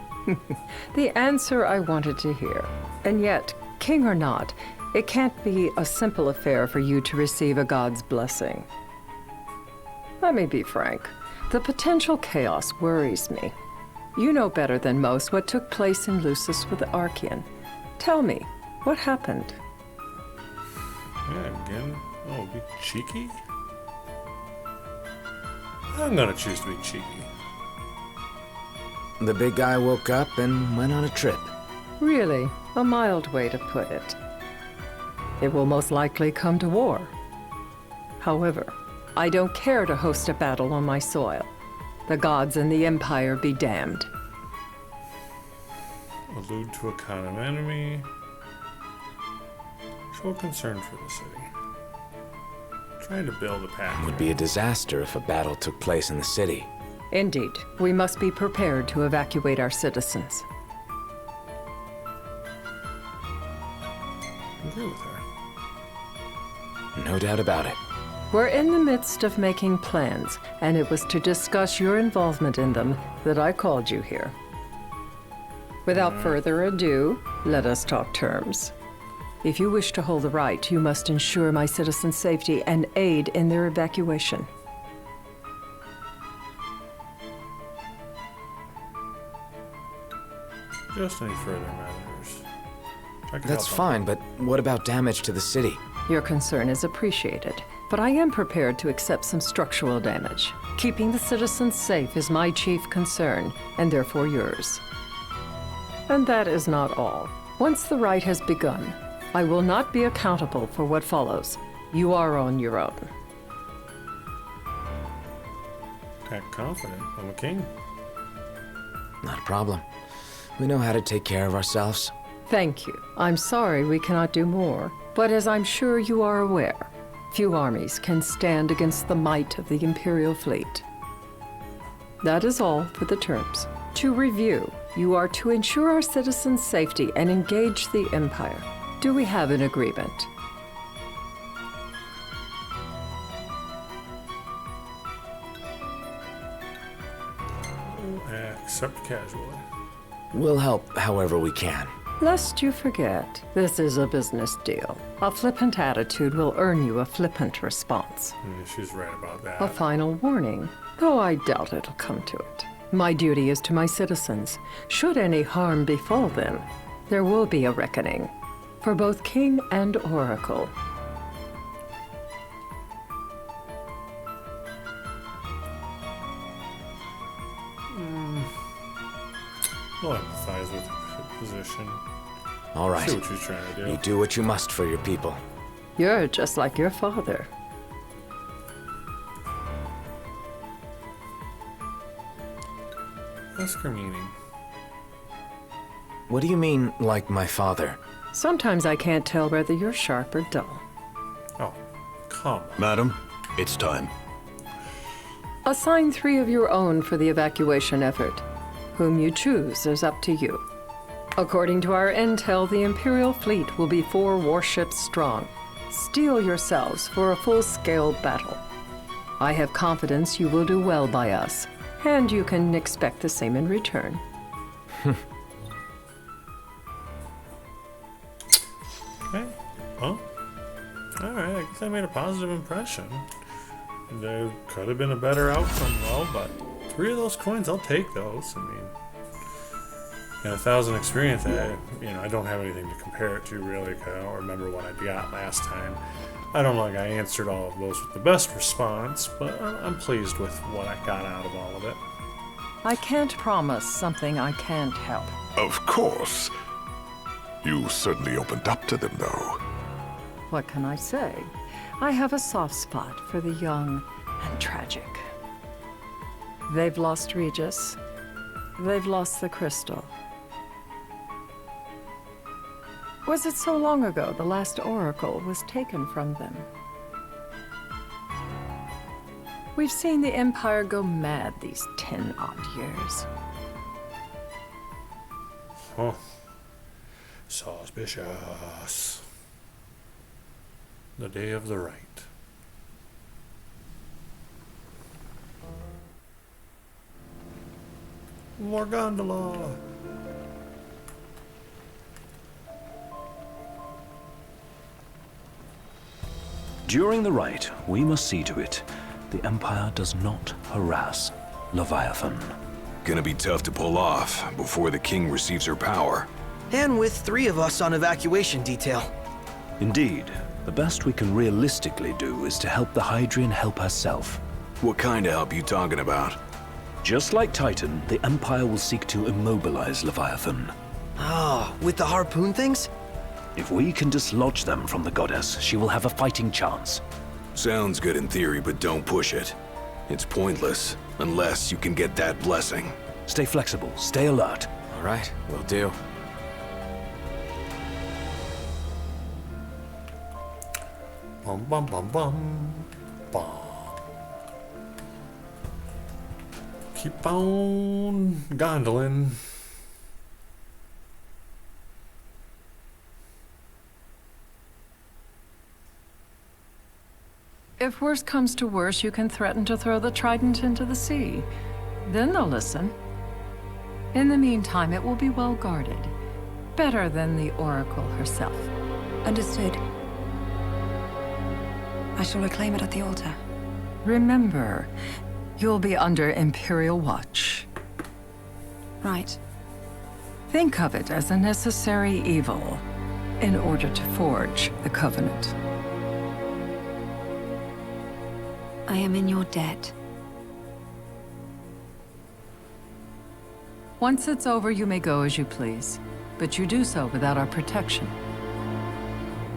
The answer I wanted to hear. And yet, king or not, it can't be a simple affair for you to receive a god's blessing. Let me be frank. The potential chaos worries me. You know better than most what took place in Lucis with the Archean. Tell me, what happened? Yeah, again. Oh, be cheeky? I'm gonna choose to be cheeky. The big guy woke up and went on a trip. Really, a mild way to put it. It will most likely come to war. However, I don't care to host a battle on my soil. The gods and the Empire be damned. Allude to a common enemy. Show concern for the city. Trying to build a path. It would be a disaster if a battle took place in the city. Indeed, we must be prepared to evacuate our citizens. Agree with her. No doubt about it. We're in the midst of making plans, and it was to discuss your involvement in them that I called you here. Without further ado, let us talk terms. If you wish to hold the right, you must ensure my citizens' safety and aid in their evacuation. Just any further matters. That's fine, but what about damage to the city? Your concern is appreciated, but I am prepared to accept some structural damage. Keeping the citizens safe is my chief concern, and therefore yours. And that is not all. Once the rite has begun, I will not be accountable for what follows. You are on your own. Act confident. I'm a king. Not a problem. We know how to take care of ourselves. Thank you. I'm sorry we cannot do more, but as I'm sure you are aware, few armies can stand against the might of the Imperial fleet. That is all for the terms. To review, you are to ensure our citizens' safety and engage the Empire. Do we have an agreement? Accept casually. We'll help however we can. Lest you forget, this is a business deal. A flippant attitude will earn you a flippant response. Yeah, she's right about that. A final warning, though I doubt it'll come to it. My duty is to my citizens. Should any harm befall them, there will be a reckoning. For both king and oracle. We'll empathize with the position. All right. See what she's trying to do. You do what you must for your people. You're just like your father. Ask her meaning. What do you mean, like my father? Sometimes I can't tell whether you're sharp or dull. Oh, come. Madam, it's time. Assign 3 of your own for the evacuation effort. Whom you choose is up to you. According to our intel, the Imperial fleet will be 4 warships strong. Steel yourselves for a full-scale battle. I have confidence you will do well by us, and you can expect the same in return. Well, alright, I guess I made a positive impression. There could have been a better outcome, though, but 3 of those coins, I'll take those. I mean, and 1,000 experience, I don't have anything to compare it to, really, 'cause I don't remember what I got last time. I don't know, like I answered all of those with the best response, but I'm pleased with what I got out of all of it. I can't promise something I can't help. Of course. You certainly opened up to them, though. What can I say? I have a soft spot for the young and tragic. They've lost Regis. They've lost the crystal. Was it so long ago the last oracle was taken from them? We've seen the Empire go mad these 10-odd years. Oh. Suspicious. The day of the right. More gondola. During the rite, we must see to it the Empire does not harass Leviathan. Gonna be tough to pull off before the king receives her power. And with 3 of us on evacuation detail. Indeed, the best we can realistically do is to help the Hydrian help herself. What kind of help you talking about? Just like Titan, the Empire will seek to immobilize Leviathan. Ah, with the harpoon things? If we can dislodge them from the goddess, she will have a fighting chance. Sounds good in theory, but don't push it. It's pointless, unless you can get that blessing. Stay flexible, stay alert. All right, will do. Bum bum bum bum. Bum. Keep on gondolin. If worse comes to worse, you can threaten to throw the trident into the sea. Then they'll listen. In the meantime, it will be well guarded. Better than the Oracle herself. Understood. I shall reclaim it at the altar. Remember, you'll be under Imperial watch. Right. Think of it as a necessary evil in order to forge the Covenant. I am in your debt. Once it's over, you may go as you please. But you do so without our protection.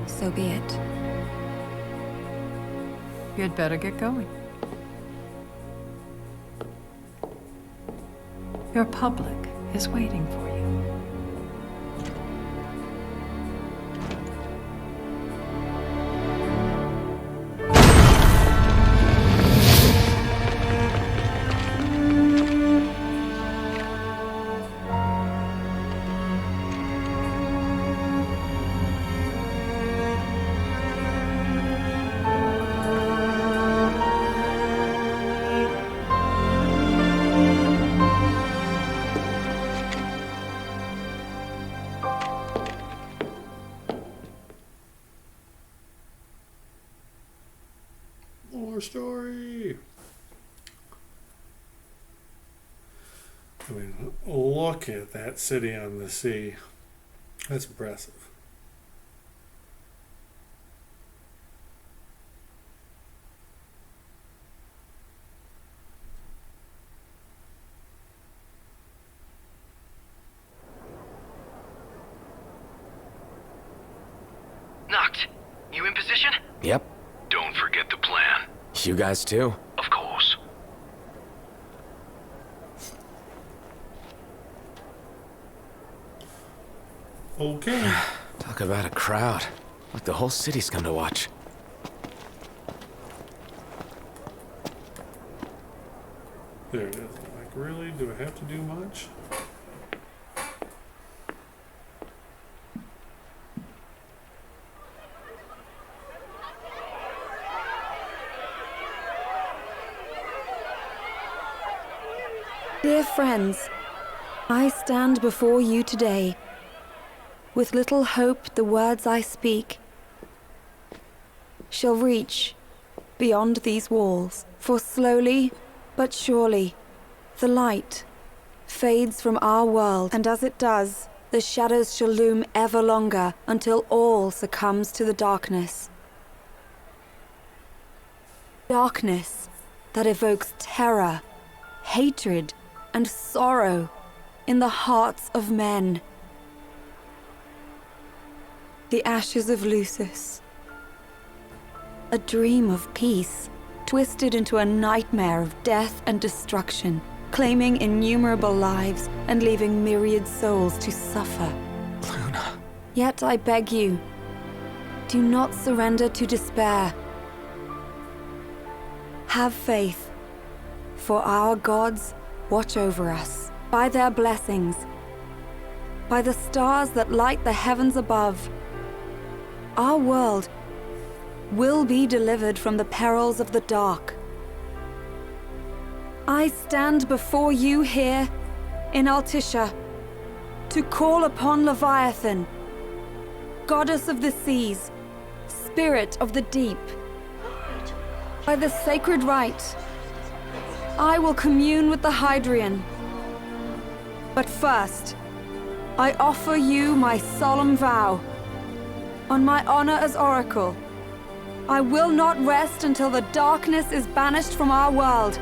So be it. You'd better get going. Your public is waiting for you. More story. I mean, look at that city on the sea. That's impressive. Knocked. You in position? Yep. Don't forget the plan. You guys too? Of course. Okay. Talk about a crowd. Like the whole city's come to watch. There it is. Like, really? Do I have to do much? Dear friends, I stand before you today with little hope the words I speak shall reach beyond these walls. For slowly but surely, the light fades from our world, and as it does, the shadows shall loom ever longer until all succumbs to the darkness. Darkness that evokes terror, hatred, and sorrow in the hearts of men. The ashes of Lucis. A dream of peace, twisted into a nightmare of death and destruction, claiming innumerable lives and leaving myriad souls to suffer. Luna. Yet I beg you, do not surrender to despair. Have faith, for our gods watch over us. By their blessings, by the stars that light the heavens above, our world will be delivered from the perils of the dark. I stand before you here in Altissia to call upon Leviathan, goddess of the seas, spirit of the deep. By the sacred rite, I will commune with the Hydrian. But first, I offer you my solemn vow. On my honor as Oracle, I will not rest until the darkness is banished from our world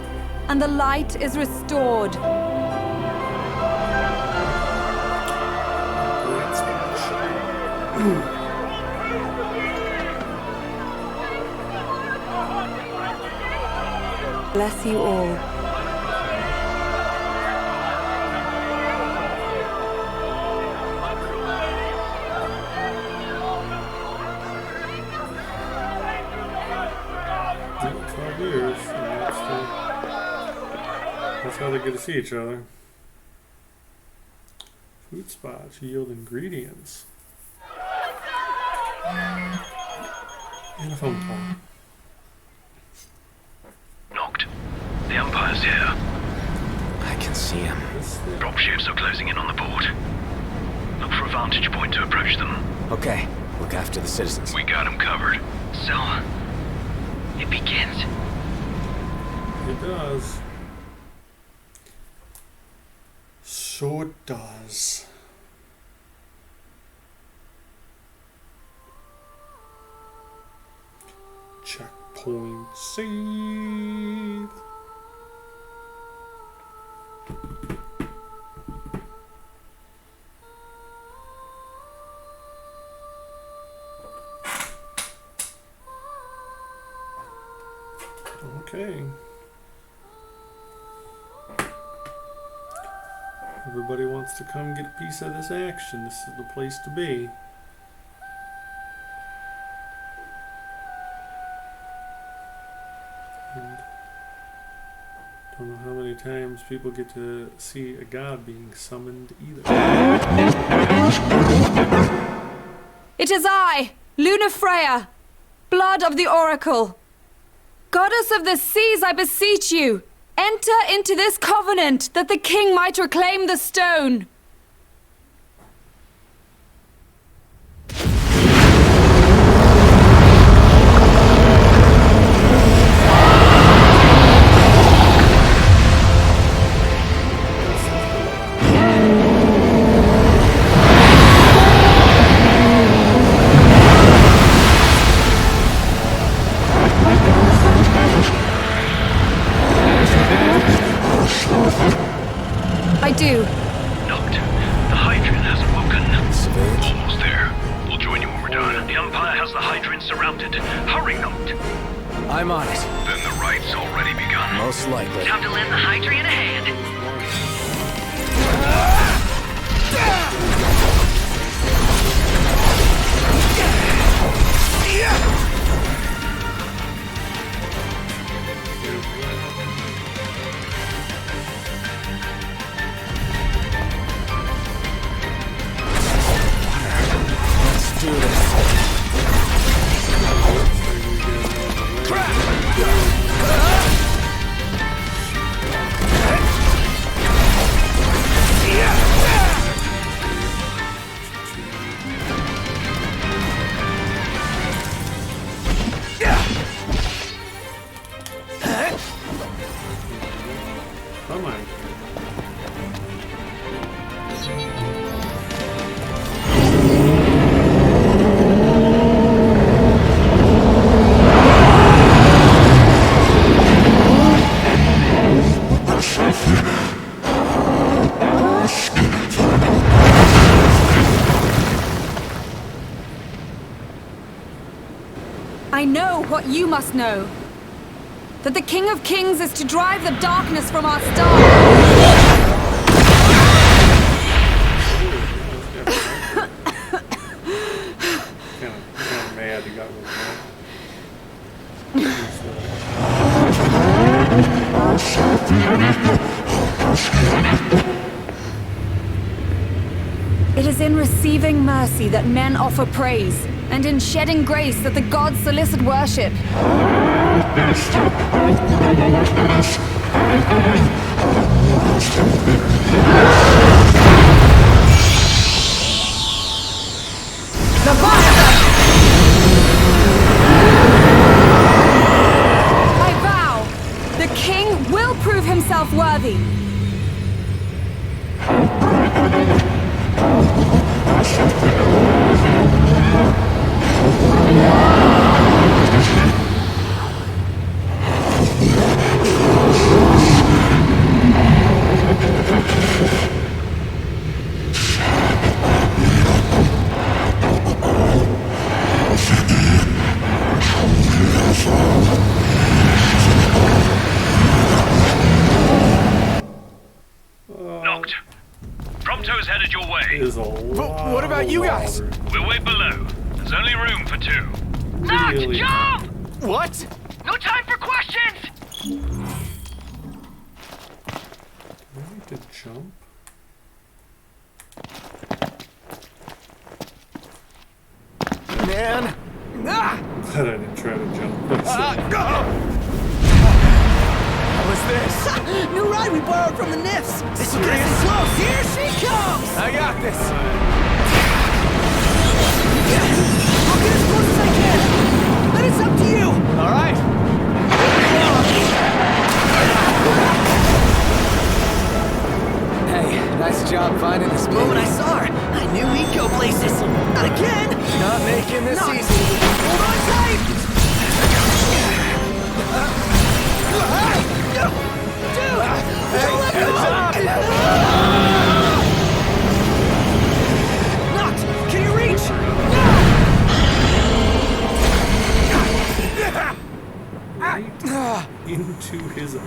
and the light is restored. Bless you all. Years, that's how they get to see each other. Food spots yield ingredients. And a phone call. Knocked. The Empire's here. I can see him. Dropships are closing in on the port. Look for a vantage point to approach them. Okay, look after the citizens. We got them covered. So, it begins. It does. So it does. Checkpoint saved. Okay. Everybody wants to come get a piece of this action. This is the place to be. And don't know how many times people get to see a god being summoned either. It is I, Luna Freya, blood of the Oracle. Goddess of the seas, I beseech you, enter into this covenant that the king might reclaim the stone. I do. Knocked. The Hydrian hasn't woken. Almost there. We'll join you when we're done. The Empire has the Hydrian surrounded. Hurry, Knocked. I'm on it. Then the right's already begun. Most likely. Time to lend the Hydrian a hand. Let's do this. Yeah! I know what you must know. That the King of Kings is to drive the darkness from our star. Mad he got with It is in receiving mercy that men offer praise, and in shedding grace that the gods solicit worship. Leviathan! I vow, the king will prove himself worthy. Knocked. Prompto's headed your way. What about you guys? We're way below. There's only room for two. Knocked, jump! What? No time for questions! I need to jump. Man. Glad I didn't try to jump. How was this? New ride we borrowed from the Nifs. This will get Serious? us close. Here she comes. I got this. I'll get as close as I can. Then it's up to you. All right. Hey, nice job finding this The moment I saw her, I knew we'd go places. Not again. Not making this Not. easy. Hold on tight. Don't let go. Knocked. Can you reach? Right into his eye.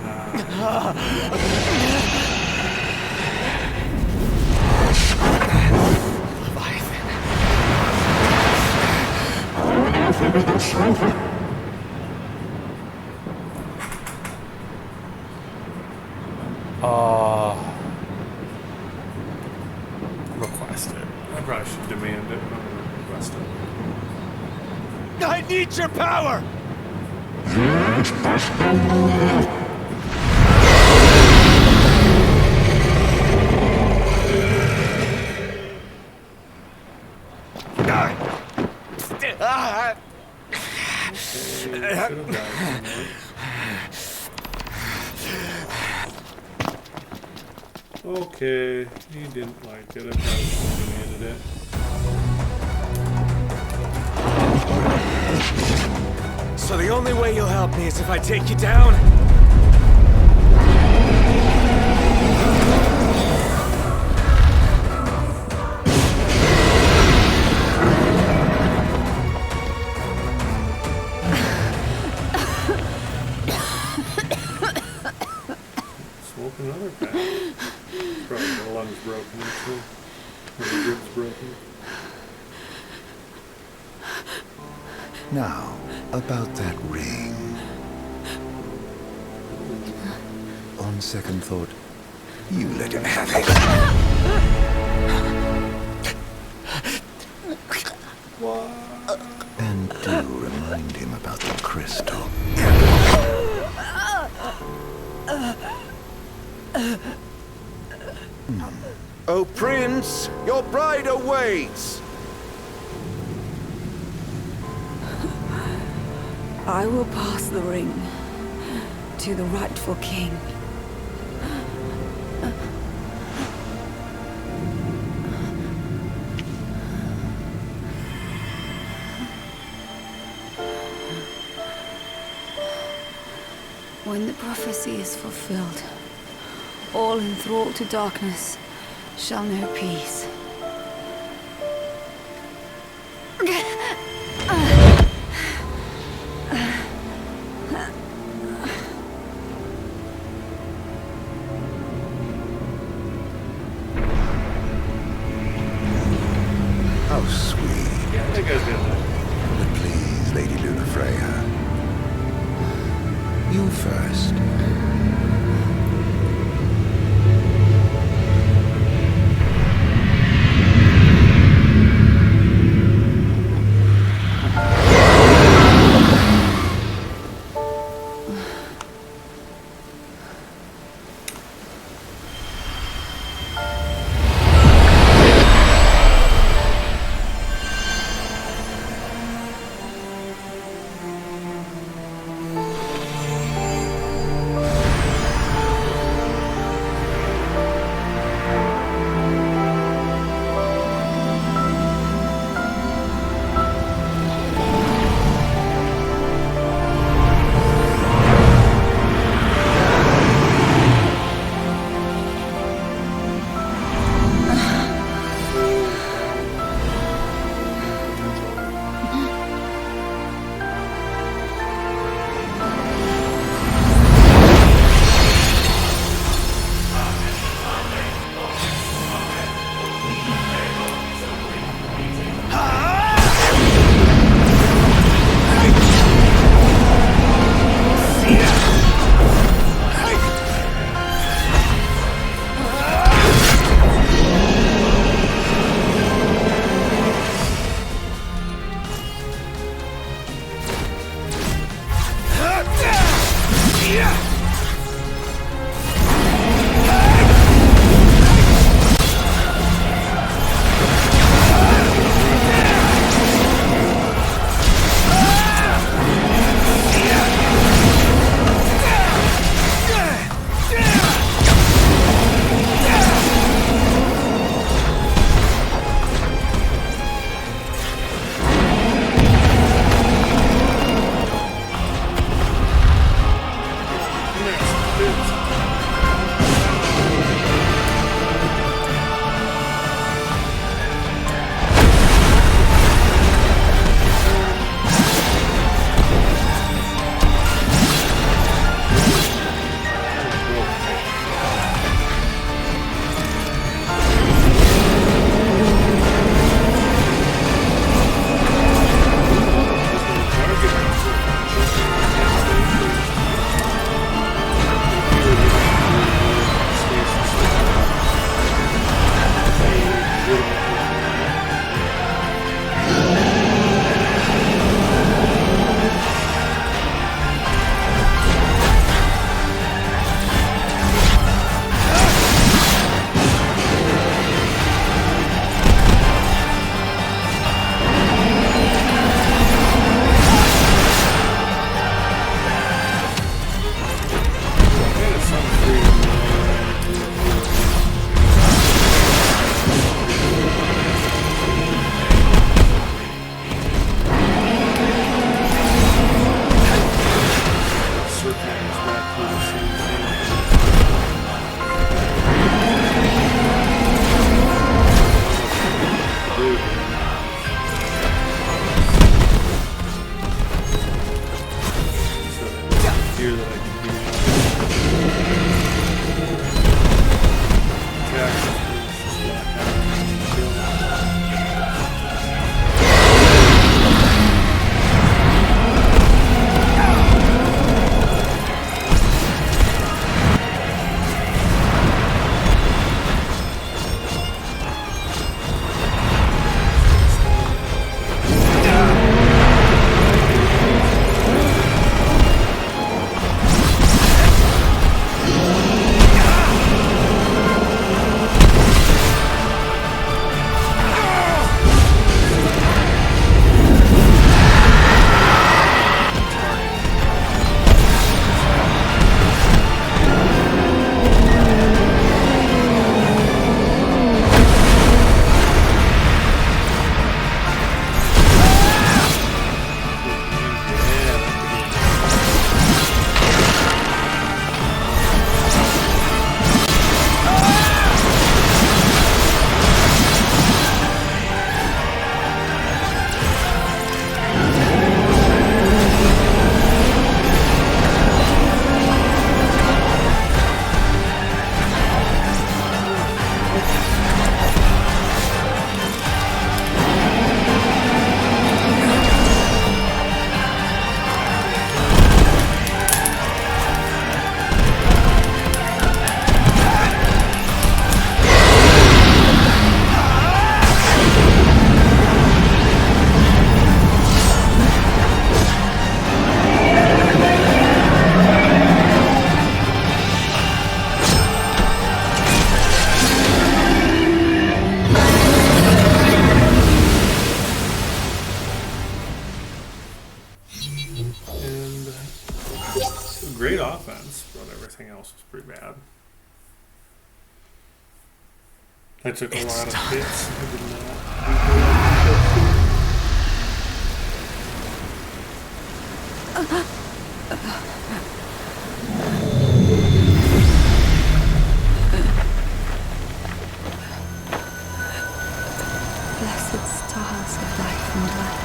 Request it. I probably should demand it. I'm gonna request it. I need your power. Okay, he didn't like it. I probably should have demanded it. So the only way you'll help me is if I take you down? Smoke another pack. Probably the lungs broken, actually. Or the ribs broken. Now, about that ring. On second thought, you let him have it. And do remind him about the crystal. Oh, Prince, your bride awaits. I will pass the ring to the rightful king. When the prophecy is fulfilled, all enthralled to darkness shall know peace. How sweet. Yeah, that guy's good. But please, Lady Lunafreya. You first. I took a It's lot of done. hits. I did not. Blessed stars of life and light.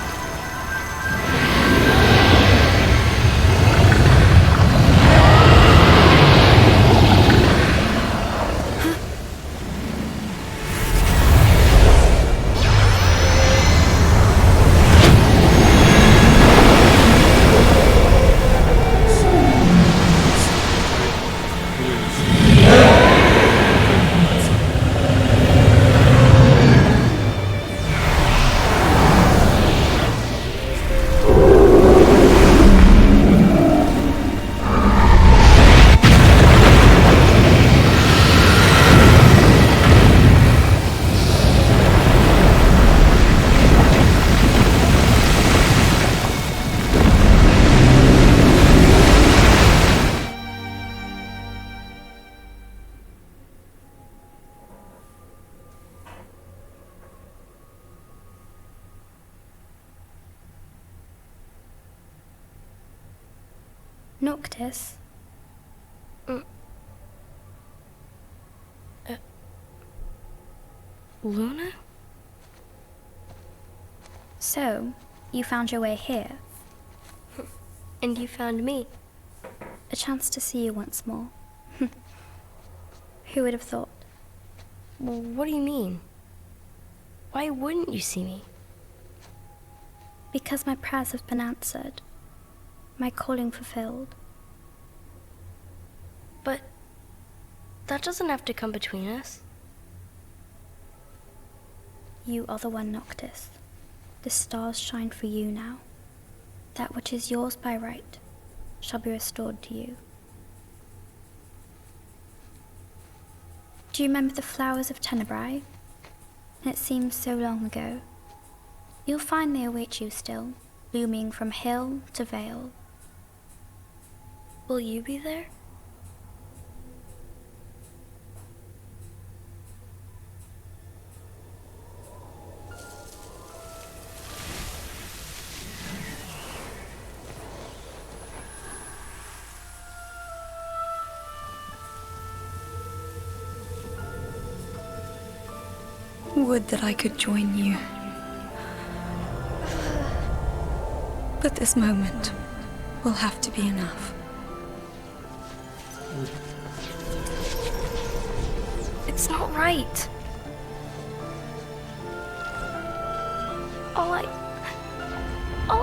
Noctis? Luna? So, you found your way here. And you found me. A chance to see you once more. Who would have thought? Well, what do you mean? Why wouldn't you see me? Because my prayers have been answered. My calling fulfilled. But that doesn't have to come between us. You are the one, Noctis. The stars shine for you now. That which is yours by right shall be restored to you. Do you remember the flowers of Tenebrae? It seems so long ago. You'll find they await you still, blooming from hill to vale. Will you be there? Would that I could join you. But this moment will have to be enough. It's not right. All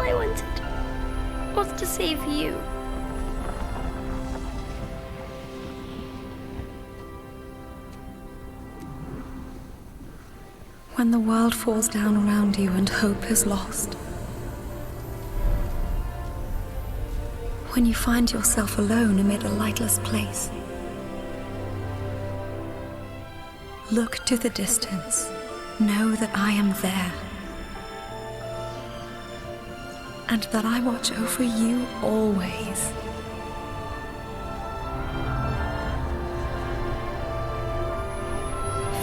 I wanted was to save you. When the world falls down around you and hope is lost. When you find yourself alone amid a lightless place. Look to the distance. Know that I am there. And that I watch over you always.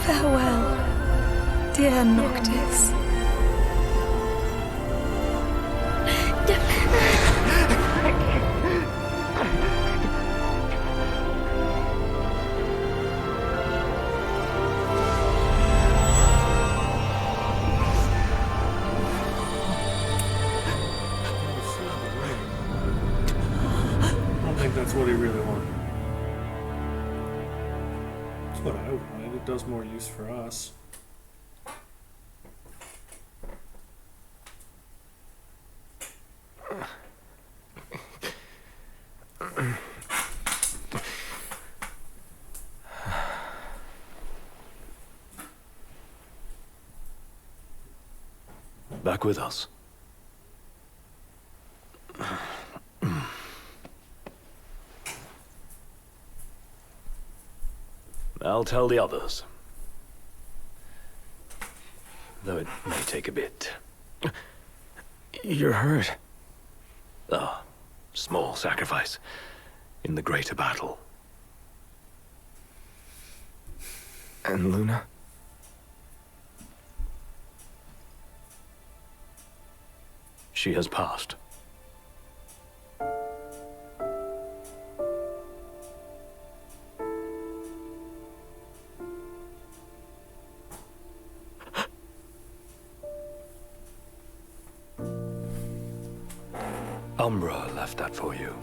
Farewell, dear Noctis. That's what he really wanted. That's what I wanted. It does more use for us. Back with us. I'll tell the others. Though it may take a bit. You're hurt. Ah, small sacrifice in the greater battle. And Luna? she has passed. Umbra left that for you.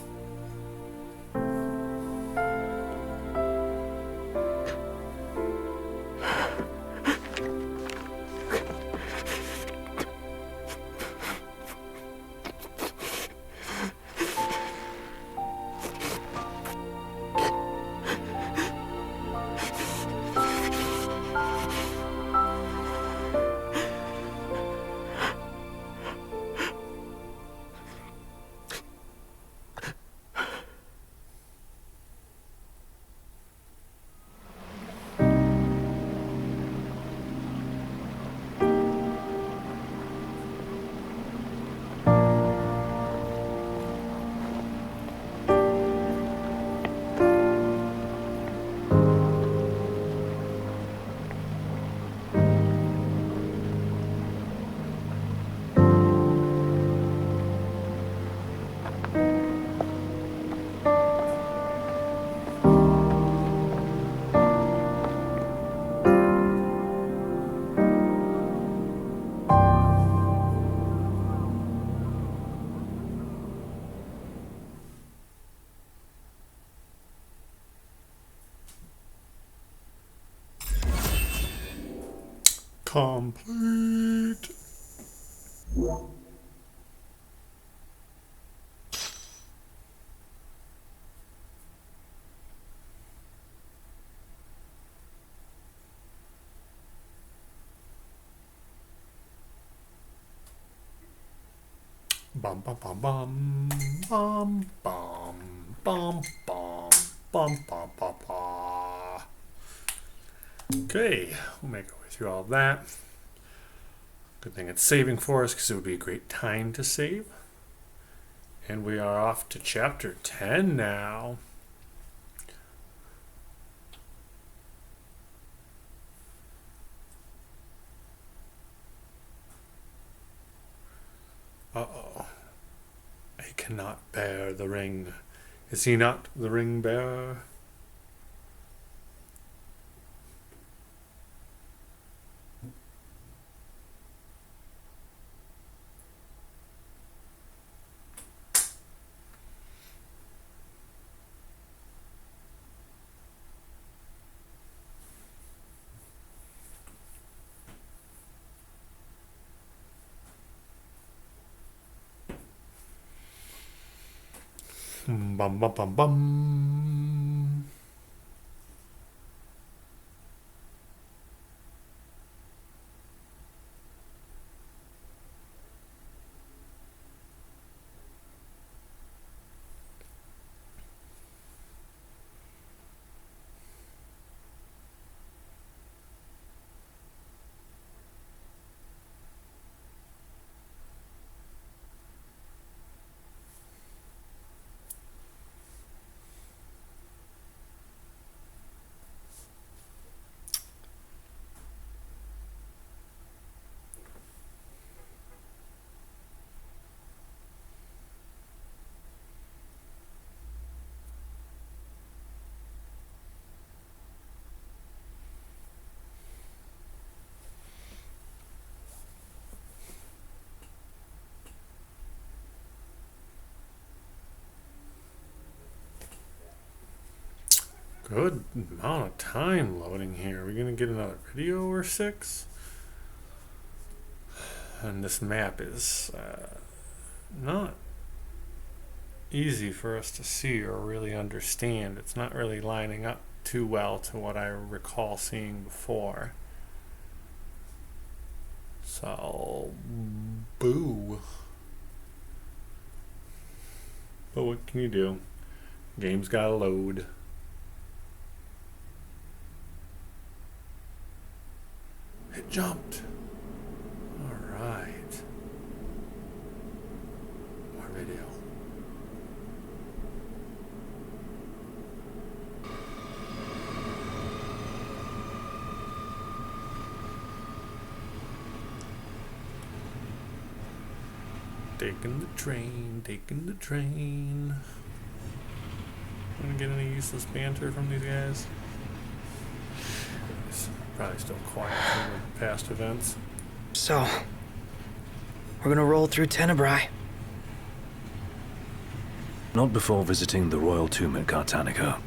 Complete. Bum bum bum bum bum bum bum bum bum bum bum bum. Okay, we'll make our way through all of that. Good thing it's saving for us because it would be a great time to save. And we are off to chapter 10 now. Uh-oh. I cannot bear the ring. Is he not the ring bearer? Bum bum bum bum. Good amount of time loading here. Are we gonna get another video or 6? And this map is not easy for us to see or really understand. It's not really lining up too well to what I recall seeing before. So, boo. But what can you do? Game's gotta load. It jumped. All right. More video. Taking the train, taking the train. Gonna get any useless banter from these guys? It's probably still quiet from the past events. So, we're gonna roll through Tenebrae. Not before visiting the royal tomb at Gartanica.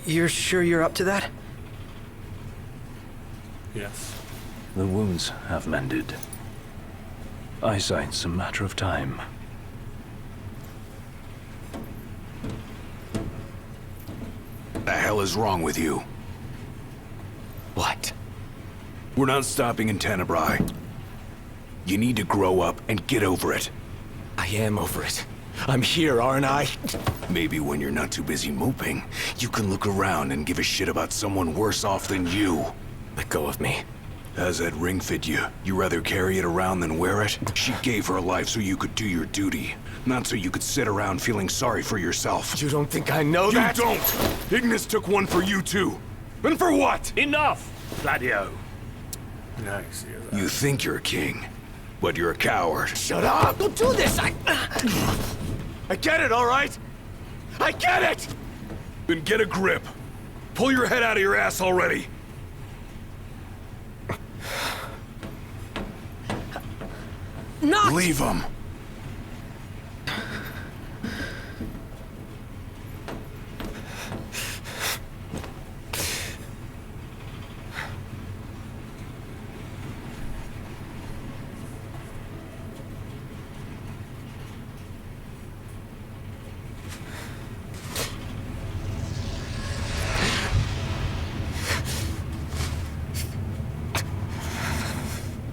You're sure you're up to that? Yes. The wounds have mended. Eyesight's a matter of time. The hell is wrong with you? What? We're not stopping in Tenebrae. You need to grow up and get over it. I am over it. I'm here, aren't I? Maybe when you're not too busy moping, you can look around and give a shit about someone worse off than you. Let go of me. How's that ring fit you? You rather carry it around than wear it? She gave her life so you could do your duty, not so you could sit around feeling sorry for yourself. You don't think I know that? You don't! Ignis took one for you too. And for what? Enough, Gladio. Nice. You think you're a king, but you're a coward. Shut up! Don't do this! I get it, all right? I get it! Then get a grip. Pull your head out of your ass already. Not! Leave him.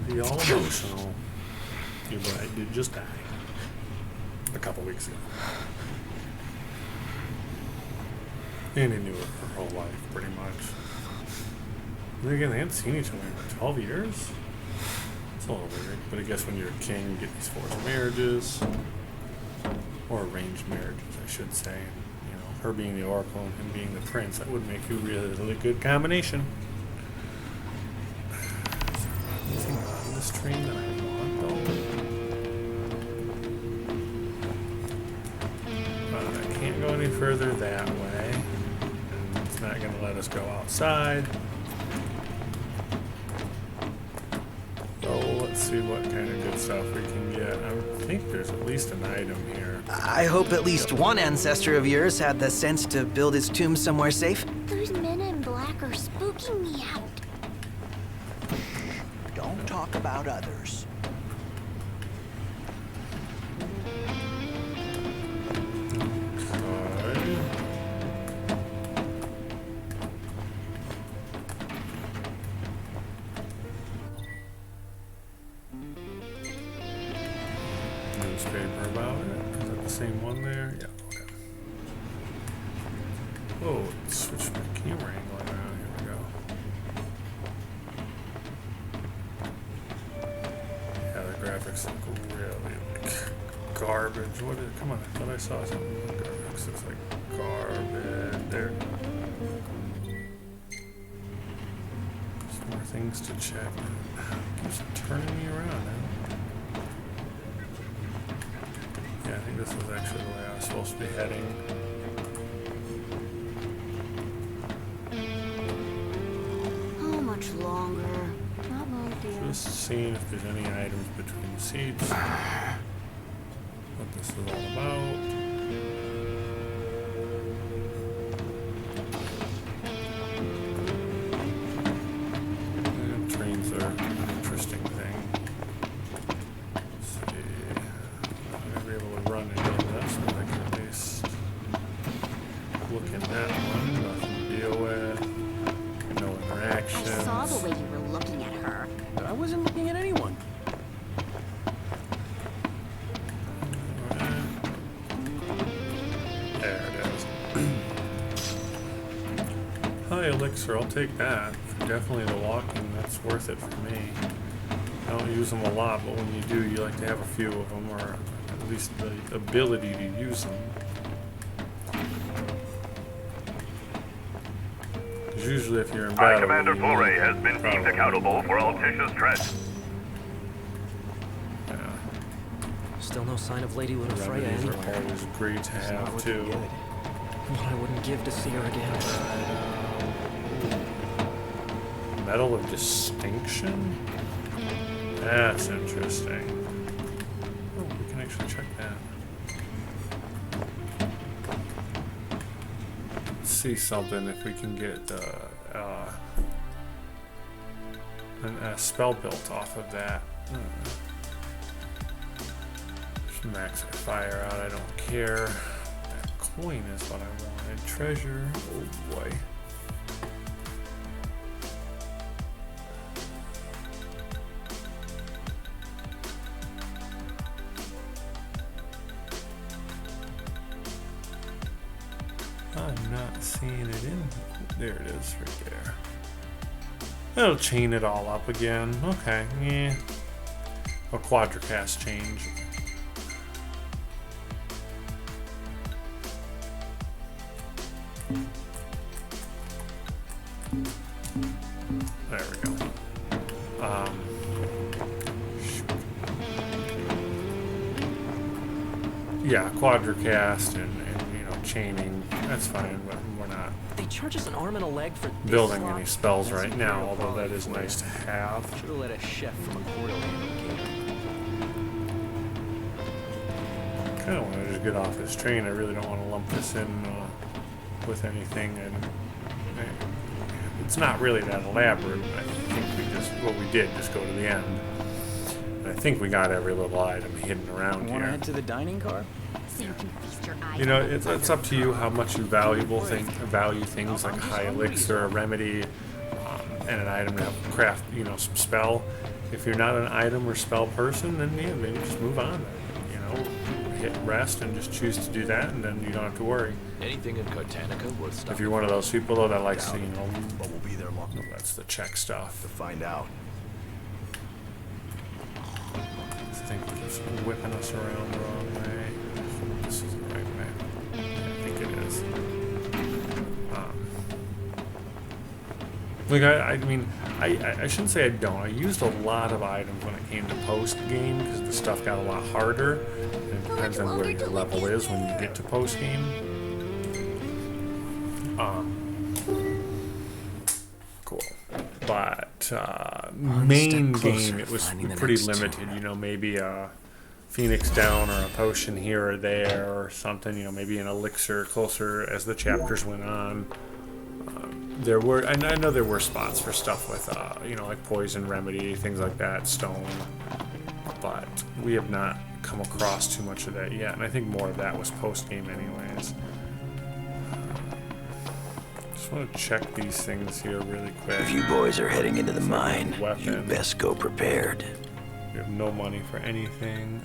Be all emotional. Your bride did just die. A couple weeks ago. And he knew her whole life, pretty much. Then again, they hadn't seen each other in 12 years? It's a little weird. But I guess when you're a king, you get these forced marriages. Or arranged marriages, I should say. And, you know, her being the oracle and him being the prince, that would make you a really good combination. Anything on this train that I want, though? I can't go any further that way. It's not going to let us go outside. So let's see what kind of good stuff we can get. I think there's at least an item here. I hope at least one ancestor of yours had the sense to build his tomb somewhere safe. Those men in black are spooking me out. Don't talk about others. Newspaper about it. Is that the same one there? Yeah, okay. Oh, switch my camera angle around. Here we go. Yeah, the graphics look really like garbage. What is it? Come on, I thought I saw something. The graphics looks like garbage. There. Some more things to check. It keeps turning me around now. Yeah, I think this is actually the way I was supposed to be heading. How much longer? Not long, dear. Just seeing if there's any items between the seats. What this is all about. And trains are an interesting thing. Let's see. I'm not going to be able to run any of this, but I can at least look in that one. Nothing to deal with. No interactions. I saw the way you were looking at her. I wasn't looking at anyone. There it is. Hi, Elixir. I'll take that. Definitely the walking, that's worth it for me. I don't use them a lot, but when you do, you like to have a few of them, or at least the ability to use them. Because usually if you're in battle... High Commander Foray has been deemed accountable for Altisha's threat. Still no sign of Lady Winifred Remedies anywhere. are always great to It's not have, looking too. good. What I wouldn't give to see her again. Medal of Distinction? That's interesting. Oh, we can actually check that. Let's see something if we can get a spell built off of that. Just max our fire out, I don't care. That coin is what I wanted. Treasure, oh boy. I'm not seeing it in. There it is, right there. It'll chain it all up again. Okay, yeah. A quadricast change. There we go. Yeah, quadricast and you know, chaining. That's fine, but we're not They charge us an arm and a leg for this building slot? any spells That's right now, imperial although that quality is for nice to you. have. Should have let a chef from a grill handle I kind of want to just get off this train. I really don't want to lump this in with anything, and it's not really that elaborate. I think we just, what we did, just go to the end. And I think we got every little item hidden around Want to here. head to the dining car? You know, it's up to you how much you value things like a high elixir, a remedy, and an item to have craft, you know, spell. If you're not an item or spell person, then yeah, maybe just move on. You know, hit rest and just choose to do that, and then you don't have to worry. Anything in Cartanica worth stopping? If you're one of those people though that likes to, you know, But we'll be there long oh, that's the check stuff. to find out. I think we're just whipping us around the wrong way. This is the right way. Yeah, I think it is. Like I mean, I shouldn't say I don't. I used a lot of items when it came to post game because the stuff got a lot harder. And it depends on where your level is when you get to post game. Cool. But main game, it was pretty limited. You know, maybe a Phoenix down or a potion here or there or something. You know, maybe an elixir closer as the chapters went on. There were, and I know there were spots for stuff with, you know, like poison remedy, things like that, stone. But we have not come across too much of that yet, and I think more of that was post game, anyways. Just want to check these things here really quick. If you boys are heading into the mine, you Weapon. best go prepared. We have no money for anything.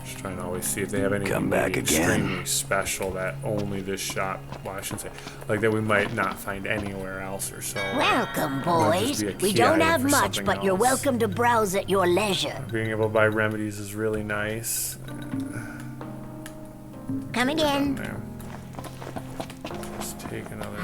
Just trying to always see if they have anything Come back really again. extremely special that only this shop, well, I shouldn't say, like that we might not find anywhere else or so. Welcome, Or it might just boys. be a We key don't item have for much, something but you're else. welcome to browse at your leisure. Being able to buy remedies is really nice. Coming in. There. Let's take another.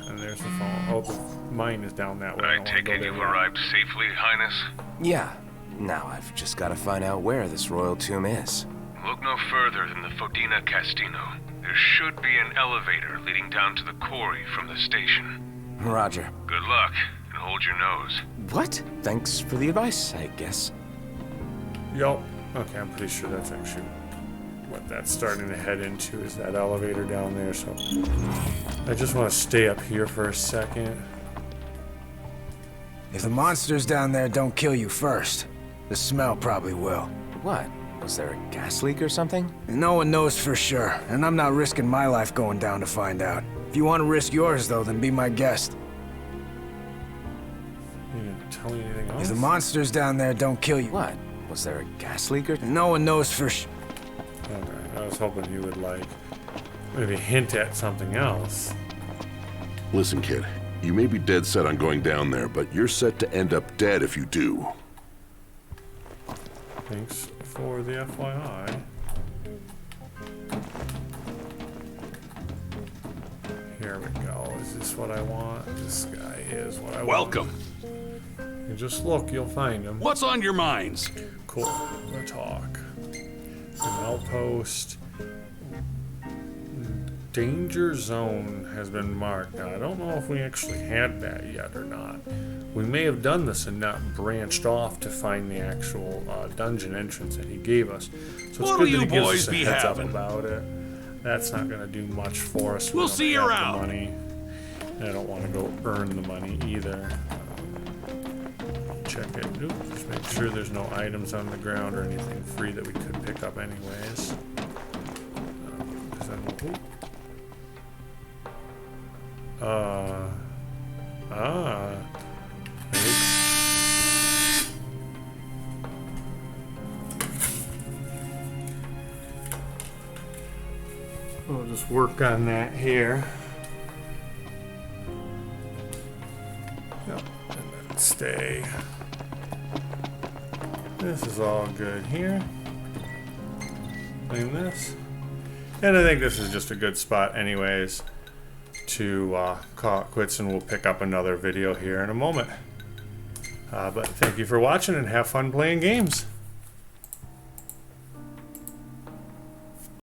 And there's the phone. Oh, the mine is down that way. I don't wanna take go it there you've yet. arrived safely, Highness? Yeah. Now I've just got to find out where this royal tomb is. Look no further than the Fodina Castino. There should be an elevator leading down to the quarry from the station. Roger. Good luck, and hold your nose. What? Thanks for the advice, I guess. Yup. Okay, I'm pretty sure that's actually what that's starting to head into, is that elevator down there, so I just want to stay up here for a second. If the monsters down there don't kill you first, the smell probably will. What? Was there a gas leak or something? No one knows for sure, and I'm not risking my life going down to find out. If you want to risk yours, though, then be my guest. You didn't tell me anything else? If the monsters down there don't kill you... What? Was there a gas leak or... No one knows for sure. Okay, I was hoping you would, like, maybe hint at something else. Listen, kid. You may be dead set on going down there, but you're set to end up dead if you do. Thanks for the FYI. Here we go. Is this what I want? This guy is what I want. Welcome. You just look, you'll find them. What's on your minds? Cool. We'll talk. An outpost. Danger zone has been marked. Now, I don't know if we actually had that yet or not. We may have done this and not branched off to find the actual dungeon entrance that he gave us. So it's good that he gives us a heads up about it. That's not going to do much for us. We'll see you around. Money. I don't want to go earn the money either. Check it. Oop, just make sure there's no items on the ground or anything free that we could pick up anyways. We'll just work on that here. Yep, and then stay. This is all good here. Clean this. And I think this is just a good spot anyways to call it quits, and we'll pick up another video here in a moment. But thank you for watching and have fun playing games.